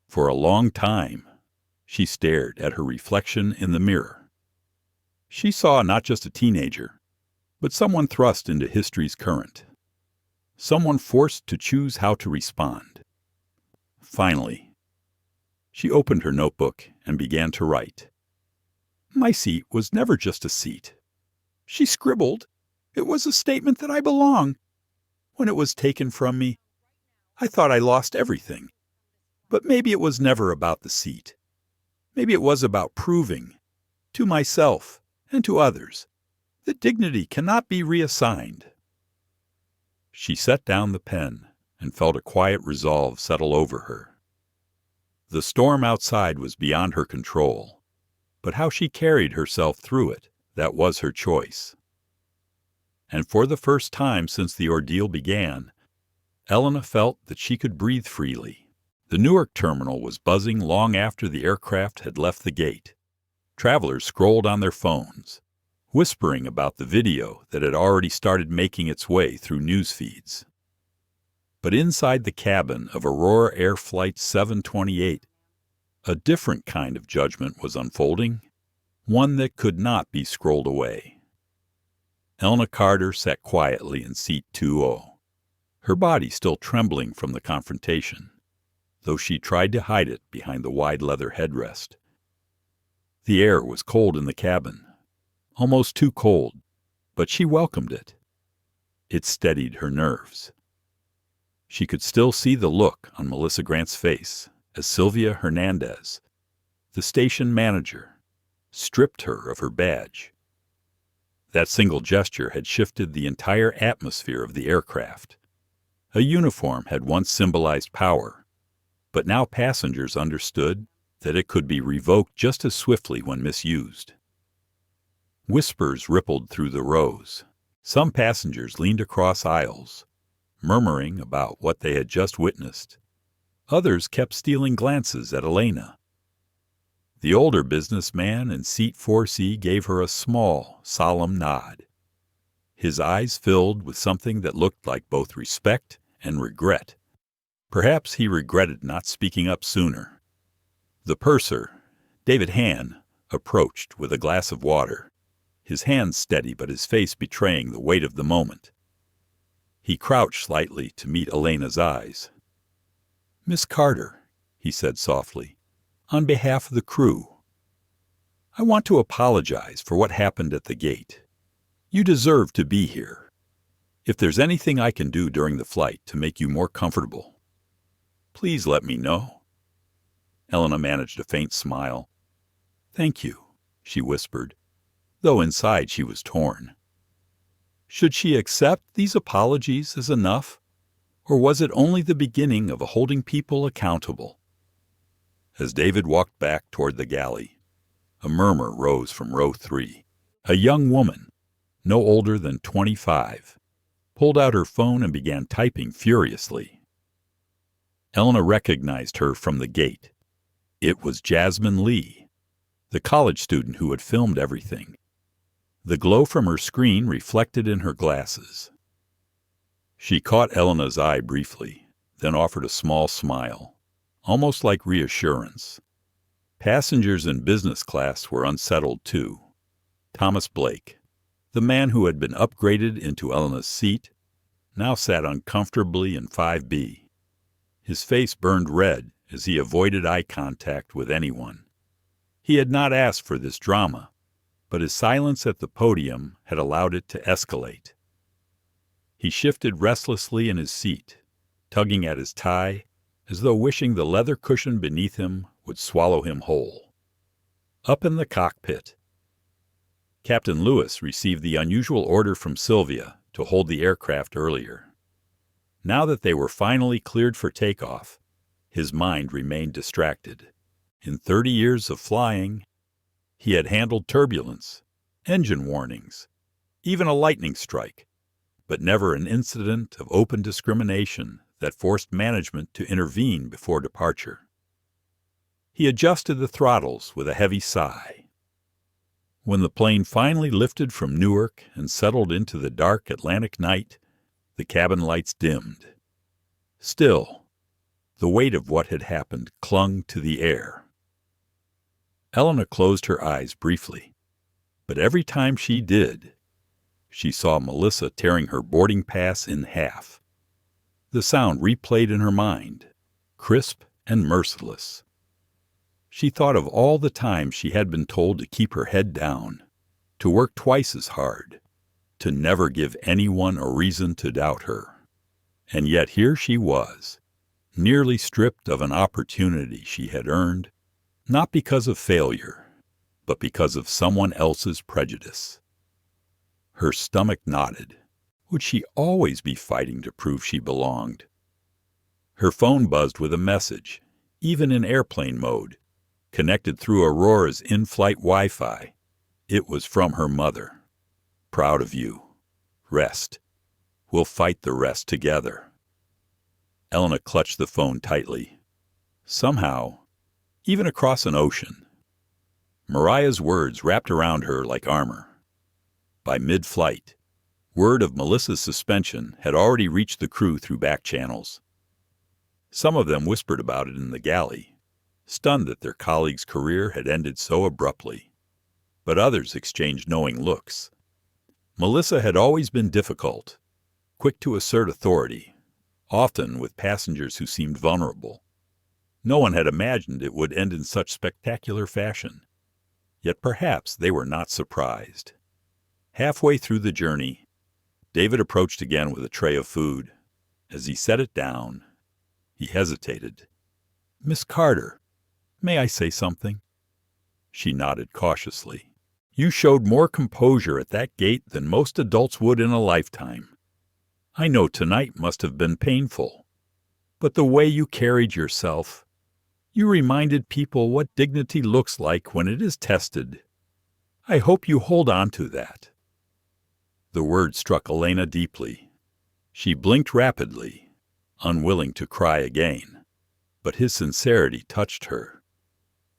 Speaker 1: For a long time, she stared at her reflection in the mirror. She saw not just a teenager, but someone thrust into history's current. Someone forced to choose how to respond. Finally, she opened her notebook and began to write. "My seat was never just a seat." She scribbled. It was a statement that I belong. When it was taken from me, I thought I lost everything. But maybe it was never about the seat. Maybe it was about proving, to myself and to others, that dignity cannot be reassigned. She set down the pen and felt a quiet resolve settle over her. The storm outside was beyond her control, but how she carried herself through it, that was her choice. And for the first time since the ordeal began, Elena felt that she could breathe freely. The Newark terminal was buzzing long after the aircraft had left the gate. Travelers scrolled on their phones, whispering about the video that had already started making its way through news feeds. But inside the cabin of Aurora Air Flight 728, a different kind of judgment was unfolding, one that could not be scrolled away. Elena Carter sat quietly in seat 2O, her body still trembling from the confrontation, though she tried to hide it behind the wide leather headrest. The air was cold in the cabin, almost too cold, but she welcomed it. It steadied her nerves. She could still see the look on Melissa Grant's face as Sylvia Hernandez, the station manager, stripped her of her badge. That single gesture had shifted the entire atmosphere of the aircraft. A uniform had once symbolized power, but now passengers understood that it could be revoked just as swiftly when misused. Whispers rippled through the rows. Some passengers leaned across aisles, murmuring about what they had just witnessed. Others kept stealing glances at Elena. The older businessman in seat 4C gave her a small, solemn nod. His eyes filled with something that looked like both respect and regret. Perhaps he regretted not speaking up sooner. The purser, David Hann, approached with a glass of water, his hands steady but his face betraying the weight of the moment. He crouched slightly to meet Elena's eyes. "Miss Carter," he said softly, "on behalf of the crew, I want to apologize for what happened at the gate. You deserve to be here. If there's anything I can do during the flight to make you more comfortable, please let me know." Elena managed a faint smile. "Thank you," she whispered, though inside she was torn. Should she accept these apologies as enough, or was it only the beginning of holding people accountable? As David walked back toward the galley, a murmur rose from row 3. A young woman, no older than 25, pulled out her phone and began typing furiously. Elena recognized her from the gate. It was Jasmine Lee, the college student who had filmed everything. The glow from her screen reflected in her glasses. She caught Elena's eye briefly, then offered a small smile, almost like reassurance. Passengers in business class were unsettled too. Thomas Blake, the man who had been upgraded into Elena's seat, now sat uncomfortably in 5B. His face burned red as he avoided eye contact with anyone. He had not asked for this drama, but his silence at the podium had allowed it to escalate. He shifted restlessly in his seat, tugging at his tie as though wishing the leather cushion beneath him would swallow him whole. Up in the cockpit, Captain Lewis received the unusual order from Sylvia to hold the aircraft earlier. Now that they were finally cleared for takeoff, his mind remained distracted. In 30 years of flying, he had handled turbulence, engine warnings, even a lightning strike, but never an incident of open discrimination that forced management to intervene before departure. He adjusted the throttles with a heavy sigh. When the plane finally lifted from Newark and settled into the dark Atlantic night, the cabin lights dimmed. Still, the weight of what had happened clung to the air. Elena closed her eyes briefly, but every time she did, she saw Melissa tearing her boarding pass in half. The sound replayed in her mind, crisp and merciless. She thought of all the times she had been told to keep her head down, to work twice as hard, to never give anyone a reason to doubt her. And yet here she was, nearly stripped of an opportunity she had earned, not because of failure, but because of someone else's prejudice. Her stomach knotted. Would she always be fighting to prove she belonged? Her phone buzzed with a message, even in airplane mode, connected through Aurora's in-flight Wi-Fi. It was from her mother. "Proud of you. Rest. We'll fight the rest together." Elena clutched the phone tightly. Somehow, even across an ocean, Mariah's words wrapped around her like armor. By mid-flight, word of Melissa's suspension had already reached the crew through back channels. Some of them whispered about it in the galley, stunned that their colleague's career had ended so abruptly. But others exchanged knowing looks. Melissa had always been difficult, quick to assert authority, often with passengers who seemed vulnerable. No one had imagined it would end in such spectacular fashion. Yet perhaps they were not surprised. Halfway through the journey, David approached again with a tray of food. As he set it down, he hesitated. "Miss Carter, may I say something?" She nodded cautiously. "You showed more composure at that gate than most adults would in a lifetime. I know tonight must have been painful, but the way you carried yourself, you reminded people what dignity looks like when it is tested. I hope you hold on to that." The word struck Elena deeply. She blinked rapidly, unwilling to cry again, but his sincerity touched her.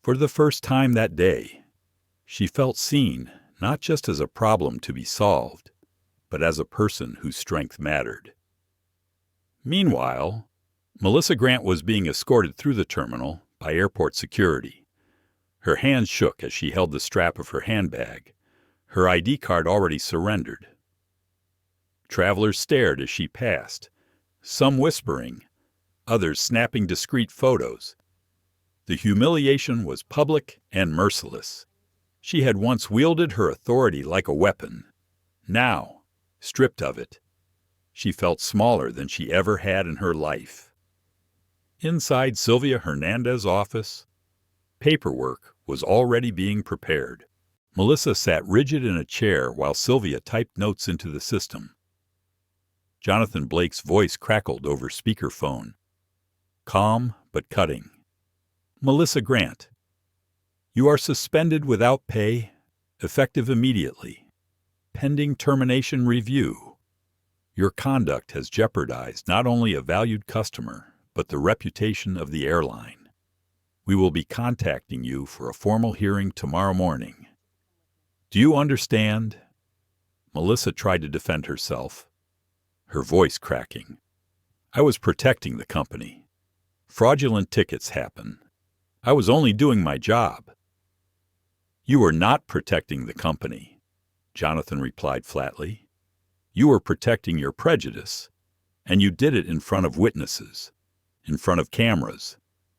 Speaker 1: For the first time that day, she felt seen not just as a problem to be solved, but as a person whose strength mattered. Meanwhile, Melissa Grant was being escorted through the terminal by airport security. Her hands shook as she held the strap of her handbag, her ID card already surrendered. Travelers stared as she passed, some whispering, others snapping discreet photos. The humiliation was public and merciless. She had once wielded her authority like a weapon. Now, stripped of it, she felt smaller than she ever had in her life. Inside Sylvia Hernandez's office, paperwork was already being prepared. Melissa sat rigid in a chair while Sylvia typed notes into the system. Jonathan Blake's voice crackled over speakerphone, calm but cutting. "Melissa Grant, you are suspended without pay, effective immediately, pending termination review. Your conduct has jeopardized not only a valued customer, but the reputation of the airline. We will be contacting you for a formal hearing tomorrow morning. Do you understand?" Melissa tried to defend herself, her voice cracking. "I was protecting the company. Fraudulent tickets happen. I was only doing my job." "You were not protecting the company," Jonathan replied flatly. "You were protecting your prejudice, and you did it in front of witnesses, in front of cameras,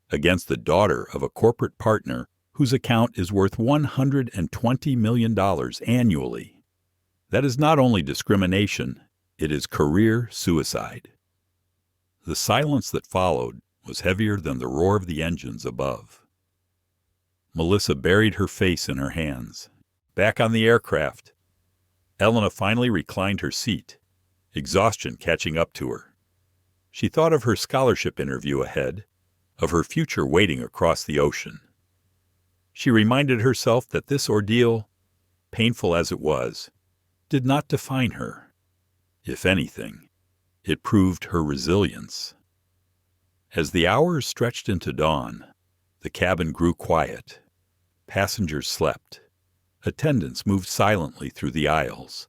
Speaker 1: against the daughter of a corporate partner whose account is worth $120 million annually. That is not only discrimination, it is career suicide." The silence that followed was heavier than the roar of the engines above. Melissa buried her face in her hands. Back on the aircraft, Elena finally reclined her seat, exhaustion catching up to her. She thought of her scholarship interview ahead, of her future waiting across the ocean. She reminded herself that this ordeal, painful as it was, did not define her. If anything, it proved her resilience. As the hours stretched into dawn, the cabin grew quiet. Passengers slept. Attendants moved silently through the aisles,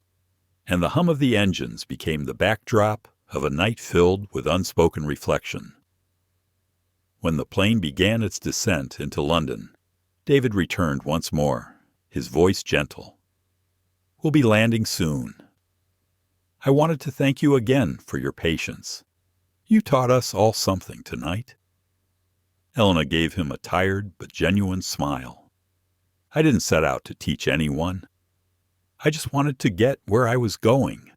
Speaker 1: and the hum of the engines became the backdrop of a night filled with unspoken reflection. When the plane began its descent into London, David returned once more, his voice gentle. "We'll be landing soon. I wanted to thank you again for your patience. You taught us all something tonight." Elena gave him a tired but genuine smile. "I didn't set out to teach anyone. I just wanted to get where I was going."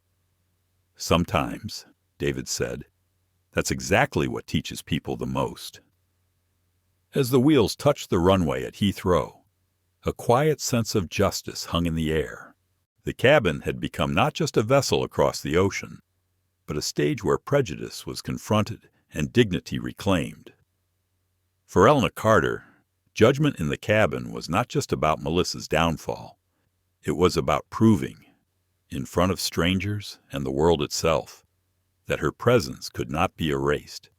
Speaker 1: "Sometimes," David said, "that's exactly what teaches people the most." As the wheels touched the runway at Heathrow, a quiet sense of justice hung in the air. The cabin had become not just a vessel across the ocean, but a stage where prejudice was confronted and dignity reclaimed. For Elna Carter, judgment in the cabin was not just about Melissa's downfall. It was about proving, in front of strangers and the world itself, that her presence could not be erased.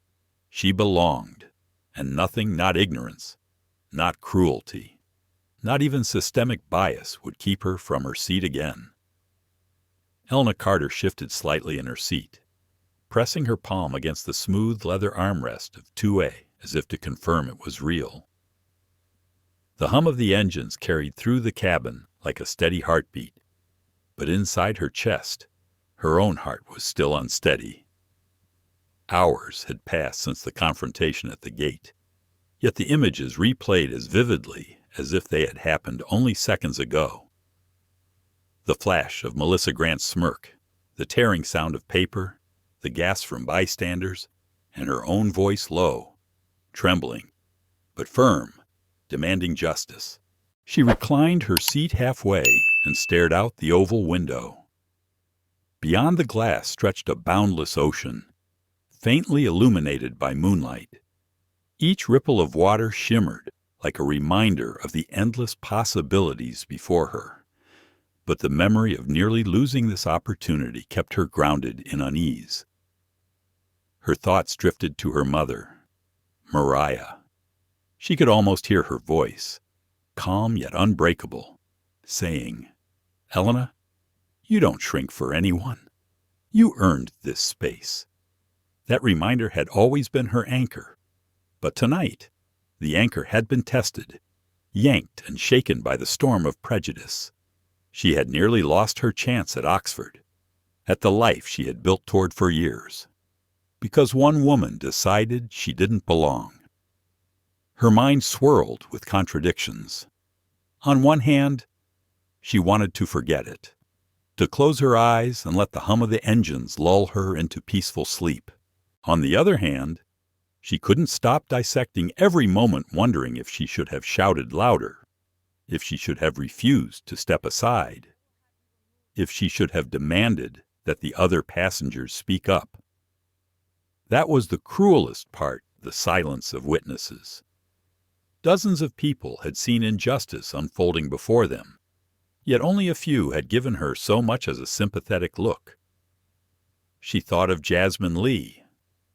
Speaker 1: She belonged, and nothing, not ignorance, not cruelty, not even systemic bias would keep her from her seat again. Elna Carter shifted slightly in her seat, pressing her palm against the smooth leather armrest of 2A as if to confirm it was real. The hum of the engines carried through the cabin like a steady heartbeat, but inside her chest, her own heart was still unsteady. Hours had passed since the confrontation at the gate, yet the images replayed as vividly as if they had happened only seconds ago. The flash of Melissa Grant's smirk, the tearing sound of paper, the gasps from bystanders, and her own voice low, trembling, but firm, demanding justice. She reclined her seat halfway and stared out the oval window. Beyond the glass stretched a boundless ocean, faintly illuminated by moonlight. Each ripple of water shimmered like a reminder of the endless possibilities before her. But the memory of nearly losing this opportunity kept her grounded in unease. Her thoughts drifted to her mother, Mariah. She could almost hear her voice, calm yet unbreakable, saying, "Elena, you don't shrink for anyone. You earned this space." That reminder had always been her anchor. But tonight, the anchor had been tested, yanked and shaken by the storm of prejudice. She had nearly lost her chance at Oxford, at the life she had built toward for years, because one woman decided she didn't belong. Her mind swirled with contradictions. On one hand, she wanted to forget it, to close her eyes and let the hum of the engines lull her into peaceful sleep. On the other hand, she couldn't stop dissecting every moment, wondering if she should have shouted louder, if she should have refused to step aside, if she should have demanded that the other passengers speak up. That was the cruelest part, the silence of witnesses. Dozens of people had seen injustice unfolding before them, yet only a few had given her so much as a sympathetic look. She thought of Jasmine Lee,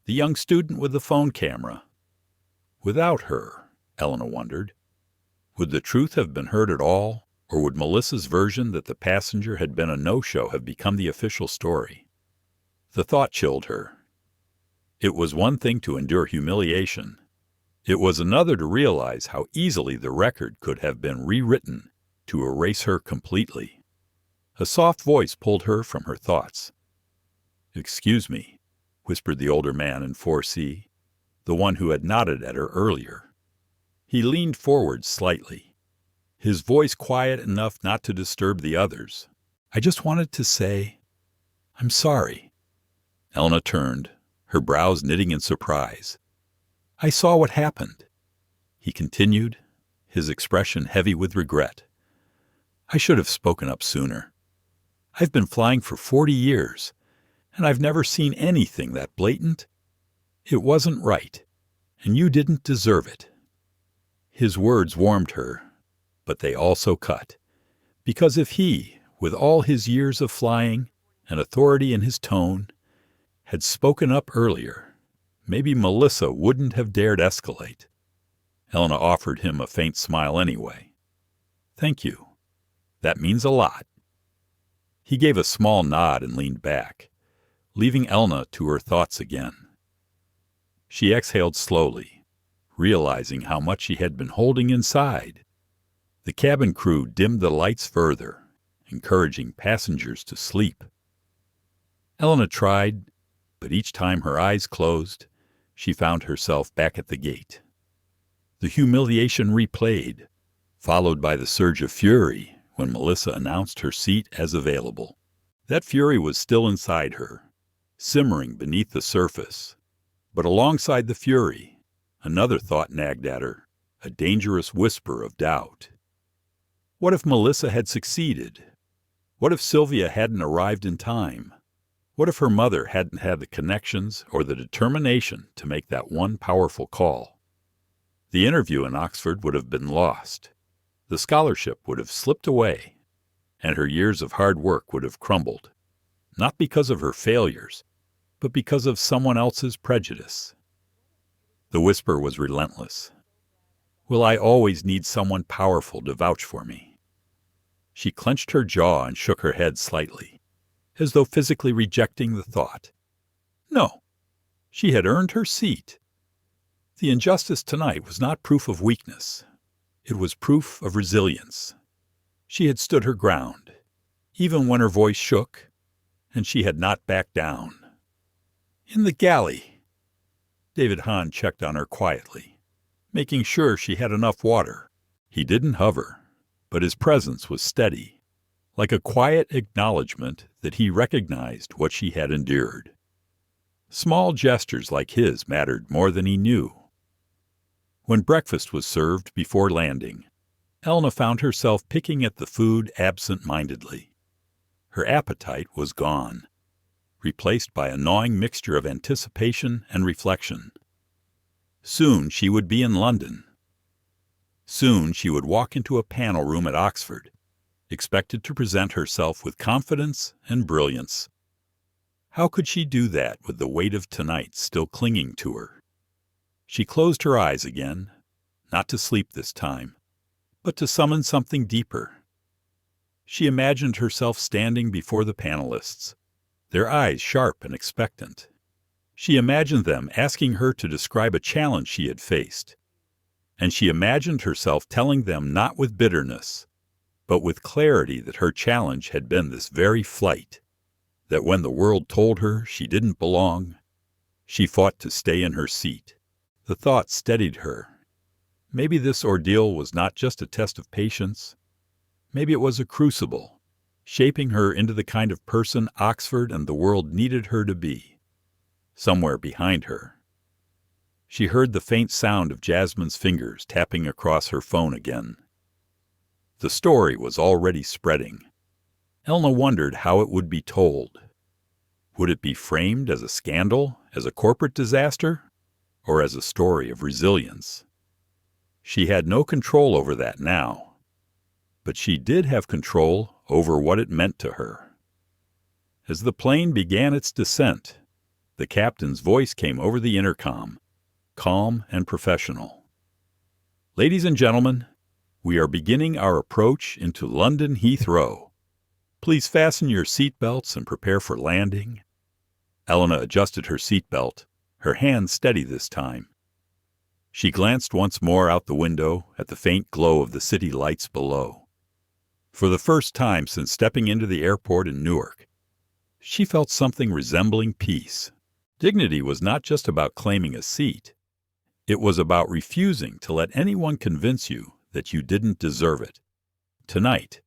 Speaker 1: the young student with the phone camera. Without her, Elena wondered, would the truth have been heard at all, or would Melissa's version that the passenger had been a no-show have become the official story? The thought chilled her. It was one thing to endure humiliation. It was another to realize how easily the record could have been rewritten to erase her completely. A soft voice pulled her from her thoughts. "Excuse me," whispered the older man in 4C, the one who had nodded at her earlier. He leaned forward slightly, his voice quiet enough not to disturb the others. "I just wanted to say, I'm sorry." Elena turned, her brows knitting in surprise. "I saw what happened," he continued, his expression heavy with regret. "I should have spoken up sooner. I've been flying for 40 years, and I've never seen anything that blatant. It wasn't right, and you didn't deserve it." His words warmed her, but they also cut, because if he, with all his years of flying and authority in his tone, had spoken up earlier, maybe Melissa wouldn't have dared escalate. Elena offered him a faint smile anyway. "Thank you. That means a lot." He gave a small nod and leaned back, leaving Elena to her thoughts again. She exhaled slowly, realizing how much she had been holding inside. The cabin crew dimmed the lights further, encouraging passengers to sleep. Elena tried, but each time her eyes closed, she found herself back at the gate. The humiliation replayed, followed by the surge of fury when Melissa announced her seat as available. That fury was still inside her, simmering beneath the surface. But alongside the fury, another thought nagged at her, a dangerous whisper of doubt. What if Melissa had succeeded? What if Sylvia hadn't arrived in time? What if her mother hadn't had the connections or the determination to make that one powerful call? The interview in Oxford would have been lost. The scholarship would have slipped away, and her years of hard work would have crumbled, not because of her failures, but because of someone else's prejudice. The whisper was relentless. Will I always need someone powerful to vouch for me? She clenched her jaw and shook her head slightly, as though physically rejecting the thought. No, she had earned her seat. The injustice tonight was not proof of weakness. It was proof of resilience. She had stood her ground, even when her voice shook, and she had not backed down. In the galley. David Hahn checked on her quietly, making sure she had enough water. He didn't hover, but his presence was steady, like a quiet acknowledgment that he recognized what she had endured. Small gestures like his mattered more than he knew. When breakfast was served before landing, Elna found herself picking at the food absent-mindedly. Her appetite was gone, replaced by a gnawing mixture of anticipation and reflection. Soon she would be in London. Soon she would walk into a panel room at Oxford, expected to present herself with confidence and brilliance. How could she do that with the weight of tonight still clinging to her? She closed her eyes again, not to sleep this time, but to summon something deeper. She imagined herself standing before the panelists, their eyes sharp and expectant. She imagined them asking her to describe a challenge she had faced, and she imagined herself telling them not with bitterness, but with clarity that her challenge had been this very flight, that when the world told her she didn't belong, she fought to stay in her seat. The thought steadied her. Maybe this ordeal was not just a test of patience. Maybe it was a crucible, shaping her into the kind of person Oxford and the world needed her to be. Somewhere behind her, she heard the faint sound of Jasmine's fingers tapping across her phone again. The story was already spreading. Elna wondered how it would be told. Would it be framed as a scandal, as a corporate disaster, or as a story of resilience? She had no control over that now, but she did have control over what it meant to her. As the plane began its descent, the captain's voice came over the intercom, calm and professional. Ladies and gentlemen, we are beginning our approach into London Heathrow. Please fasten your seatbelts and prepare for landing. Elena adjusted her seatbelt, her hand steady this time. She glanced once more out the window at the faint glow of the city lights below. For the first time since stepping into the airport in Newark, she felt something resembling peace. Dignity was not just about claiming a seat. It was about refusing to let anyone convince you that you didn't deserve it. Tonight,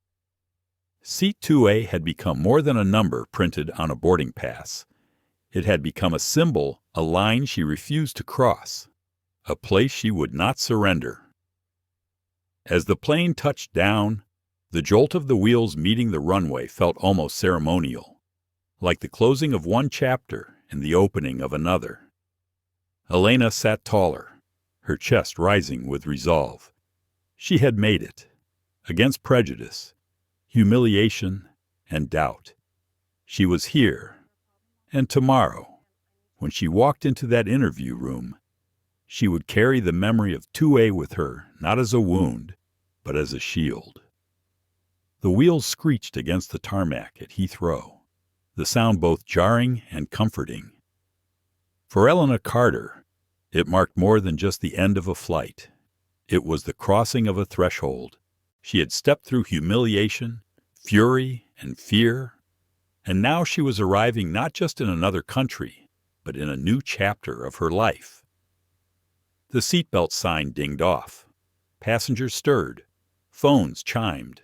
Speaker 1: Seat 2A had become more than a number printed on a boarding pass. It had become a symbol, a line she refused to cross, a place she would not surrender. As the plane touched down, the jolt of the wheels meeting the runway felt almost ceremonial, like the closing of one chapter and the opening of another. Elena sat taller, her chest rising with resolve. She had made it, against prejudice, humiliation, and doubt. She was here, and tomorrow, when she walked into that interview room, she would carry the memory of 2A with her, not as a wound, but as a shield. The wheels screeched against the tarmac at Heathrow, the sound both jarring and comforting. For Elena Carter, it marked more than just the end of a flight. It was the crossing of a threshold. She had stepped through humiliation, fury, and fear, and now she was arriving not just in another country, but in a new chapter of her life. The seatbelt sign dinged off. Passengers stirred. Phones chimed.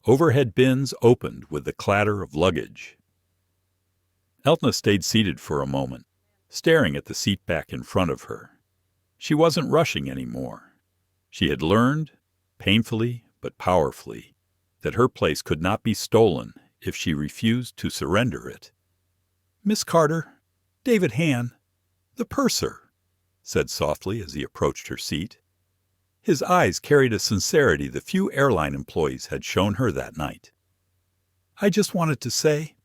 Speaker 1: Overhead bins opened with the clatter of luggage. Elna stayed seated for a moment, staring at the seat back in front of her. She wasn't rushing anymore. She had learned, painfully but powerfully, that her place could not be stolen if she refused to surrender it. "Miss Carter, David Han, the purser," said softly as he approached her seat. His eyes carried a sincerity the few airline employees had shown her that night. "I just wanted to say,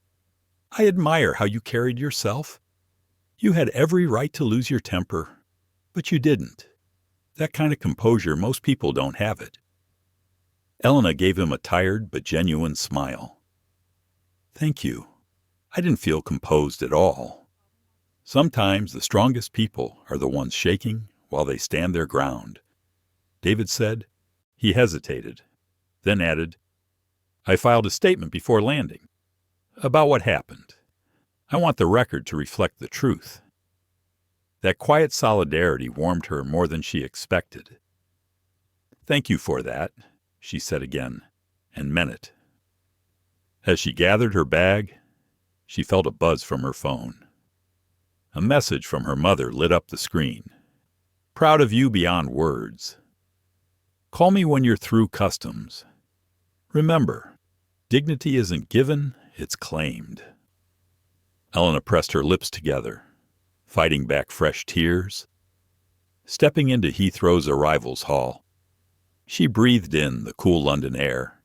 Speaker 1: I admire how you carried yourself. You had every right to lose your temper, but you didn't. That kind of composure, most people don't have it." Elena gave him a tired but genuine smile. "Thank you. I didn't feel composed at all. Sometimes the strongest people are the ones shaking while they stand their ground," David said. He hesitated, then added, "I filed a statement before landing about what happened. I want the record to reflect the truth." That quiet solidarity warmed her more than she expected. "Thank you for that," she said again, and meant it. As she gathered her bag, she felt a buzz from her phone. A message from her mother lit up the screen. "Proud of you beyond words. Call me when you're through customs. Remember, dignity isn't given, it's claimed." Elena pressed her lips together, fighting back fresh tears. Stepping into Heathrow's arrivals hall, she breathed in the cool London air.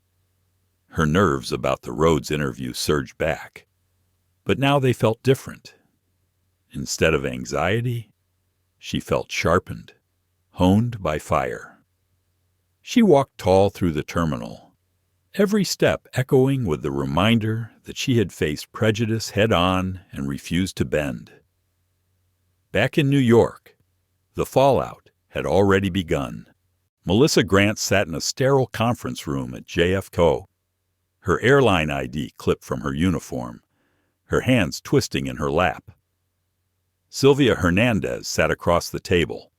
Speaker 1: Her nerves about the Rhodes interview surged back, but now they felt different. Instead of anxiety, she felt sharpened, honed by fire. She walked tall through the terminal, every step echoing with the reminder that she had faced prejudice head-on and refused to bend. Back in New York, the fallout had already begun. Melissa Grant sat in a sterile conference room at JFK, her airline ID clipped from her uniform, her hands twisting in her lap. Sylvia Hernandez sat across the table,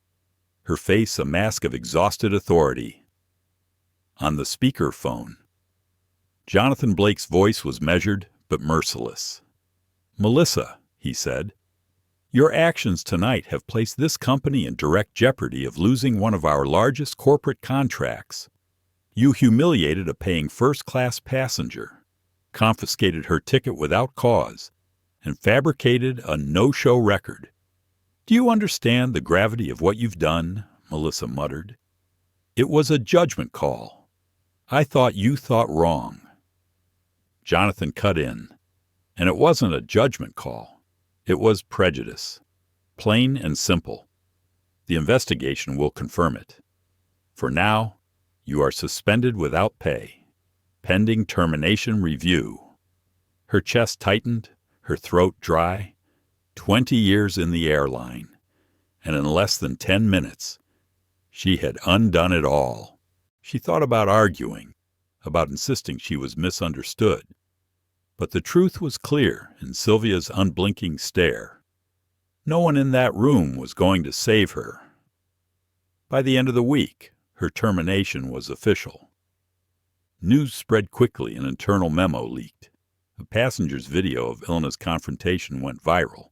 Speaker 1: her face a mask of exhausted authority. On the speakerphone, Jonathan Blake's voice was measured but merciless. "Melissa," he said, "your actions tonight have placed this company in direct jeopardy of losing one of our largest corporate contracts. You humiliated a paying first-class passenger, confiscated her ticket without cause, and fabricated a no-show record. Do you understand the gravity of what you've done?" Melissa muttered. "It was a judgment call. I thought you thought wrong." Jonathan cut in. And it wasn't a judgment call. It was prejudice. Plain and simple. The investigation will confirm it. For now, you are suspended without pay, pending termination review. Her chest tightened, her throat dry. 20 years in the airline, and in less than 10 minutes, she had undone it all. She thought about arguing, about insisting she was misunderstood. But the truth was clear in Sylvia's unblinking stare. No one in that room was going to save her. By the end of the week, her termination was official. News spread quickly, an internal memo leaked. A passenger's video of Elena's confrontation went viral,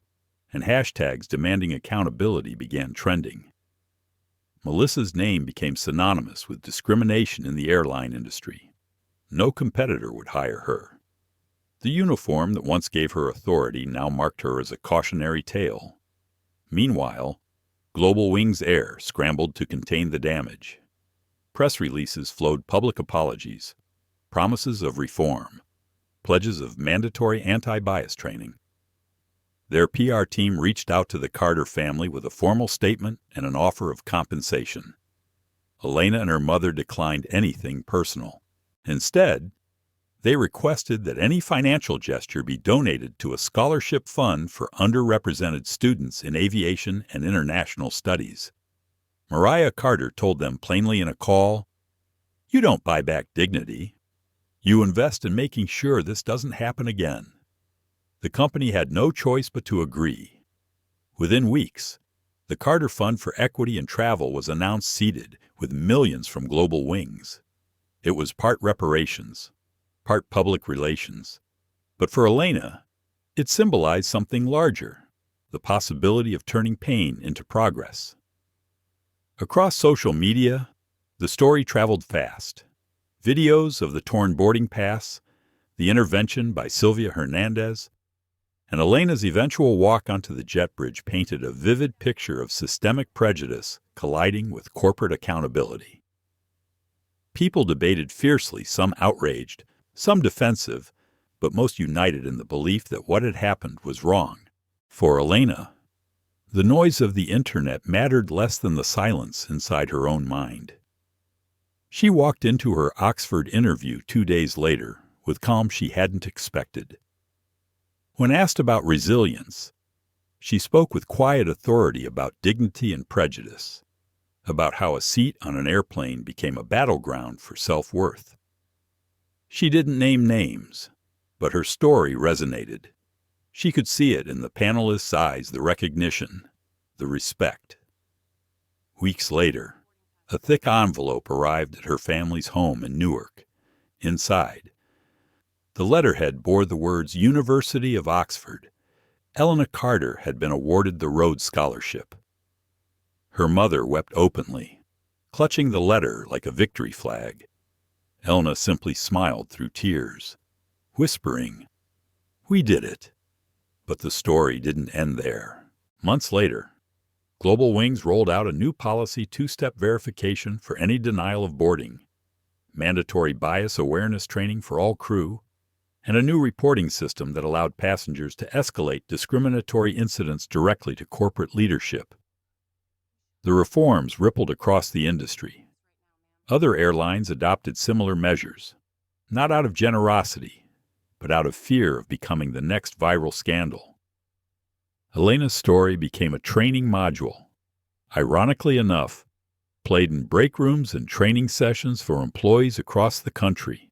Speaker 1: and hashtags demanding accountability began trending. Melissa's name became synonymous with discrimination in the airline industry. No competitor would hire her. The uniform that once gave her authority now marked her as a cautionary tale. Meanwhile, Global Wings Air scrambled to contain the damage. Press releases flowed public apologies, promises of reform, pledges of mandatory anti-bias training. Their PR team reached out to the Carter family with a formal statement and an offer of compensation. Elena and her mother declined anything personal. Instead, they requested that any financial gesture be donated to a scholarship fund for underrepresented students in aviation and international studies. Mariah Carter told them plainly in a call, "You don't buy back dignity. You invest in making sure this doesn't happen again." The company had no choice but to agree. Within weeks, the Carter Fund for Equity in Travel was announced seeded with millions from Global Wings. It was part reparations, part public relations. But for Elena, it symbolized something larger, the possibility of turning pain into progress. Across social media, the story traveled fast. Videos of the torn boarding pass, the intervention by Sylvia Hernandez, and Elena's eventual walk onto the jet bridge painted a vivid picture of systemic prejudice colliding with corporate accountability. People debated fiercely, some outraged, some defensive, but most united in the belief that what had happened was wrong. For Elena, the noise of the internet mattered less than the silence inside her own mind. She walked into her Oxford interview 2 days later with calm she hadn't expected. When asked about resilience, she spoke with quiet authority about dignity and prejudice, about how a seat on an airplane became a battleground for self-worth. She didn't name names, but her story resonated. She could see it in the panelists' eyes, the recognition, the respect. Weeks later, a thick envelope arrived at her family's home in Newark. Inside, the letterhead bore the words University of Oxford. Elena Carter had been awarded the Rhodes Scholarship. Her mother wept openly, clutching the letter like a victory flag. Elena simply smiled through tears, whispering, "We did it." But the story didn't end there. Months later, Global Wings rolled out a new policy, 2-step verification for any denial of boarding, mandatory bias awareness training for all crew, and a new reporting system that allowed passengers to escalate discriminatory incidents directly to corporate leadership. The reforms rippled across the industry. Other airlines adopted similar measures, not out of generosity, but out of fear of becoming the next viral scandal. Elena's story became a training module, ironically enough, played in break rooms and training sessions for employees across the country.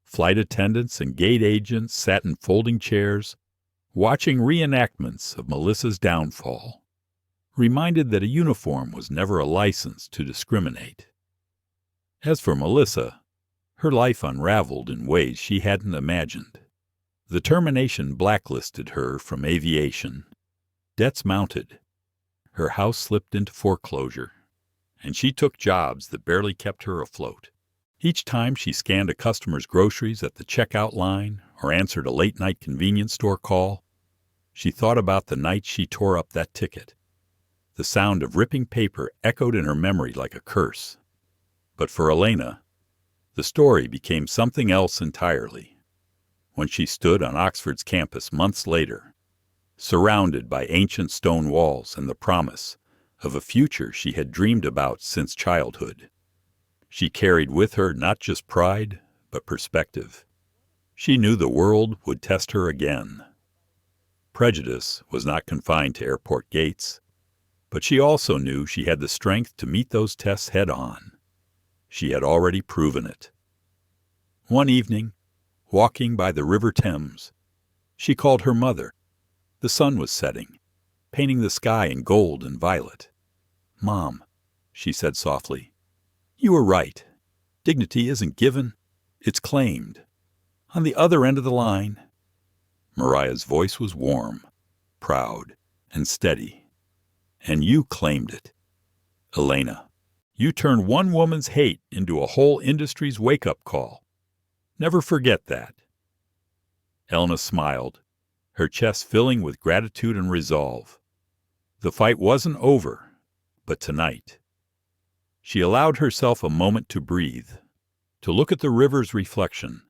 Speaker 1: Flight attendants and gate agents sat in folding chairs, watching reenactments of Melissa's downfall, reminded that a uniform was never a license to discriminate. As for Melissa, her life unraveled in ways she hadn't imagined. The termination blacklisted her from aviation. Debts mounted. Her house slipped into foreclosure, and she took jobs that barely kept her afloat. Each time she scanned a customer's groceries at the checkout line or answered a late-night convenience store call, she thought about the night she tore up that ticket. The sound of ripping paper echoed in her memory like a curse. But for Elena, the story became something else entirely. When she stood on Oxford's campus months later, surrounded by ancient stone walls and the promise of a future she had dreamed about since childhood, she carried with her not just pride, but perspective. She knew the world would test her again. Prejudice was not confined to airport gates, but she also knew she had the strength to meet those tests head-on. She had already proven it. One evening, walking by the River Thames, she called her mother. The sun was setting, painting the sky in gold and violet. "Mom," she said softly, "you were right. Dignity isn't given, it's claimed. On the other end of the line." Mariah's voice was warm, proud, and steady. "And you claimed it. Elena, you turned one woman's hate into a whole industry's wake-up call. Never forget that." Elena smiled, her chest filling with gratitude and resolve. The fight wasn't over, but tonight. She allowed herself a moment to breathe, to look at the river's reflection,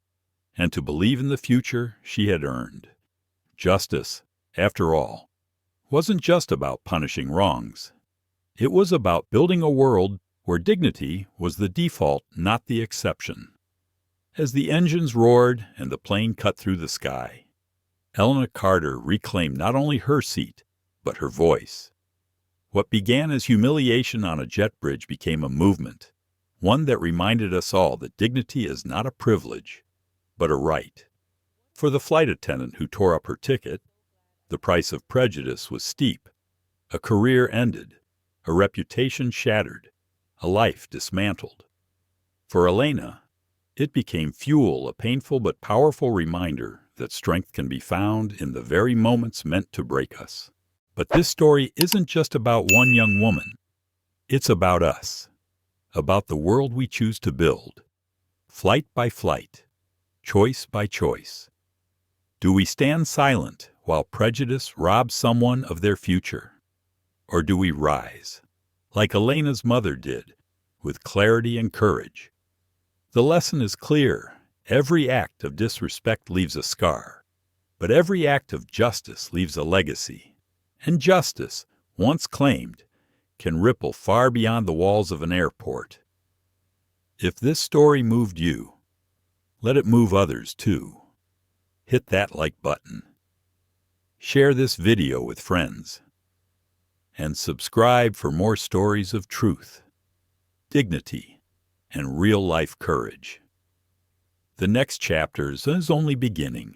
Speaker 1: and to believe in the future she had earned. Justice, after all, wasn't just about punishing wrongs. It was about building a world where dignity was the default, not the exception. As the engines roared and the plane cut through the sky, Elena Carter reclaimed not only her seat, but her voice. What began as humiliation on a jet bridge became a movement, one that reminded us all that dignity is not a privilege, but a right. For the flight attendant who tore up her ticket, the price of prejudice was steep. A career ended, a reputation shattered, a life dismantled. For Elena, It became fuel, a painful but powerful reminder that strength can be found in the very moments meant to break us. But this story isn't just about one young woman. It's about us, about the world we choose to build, flight by flight, choice by choice. Do we stand silent while prejudice robs someone of their future? Or do we rise, like Elena's mother did, with clarity and courage? The lesson is clear. Every act of disrespect leaves a scar, but every act of justice leaves a legacy. And justice, once claimed, can ripple far beyond the walls of an airport. If this story moved you, let it move others too. Hit that like button. Share this video with friends. And subscribe for more stories of truth, dignity, and real-life courage. The next chapter is only beginning.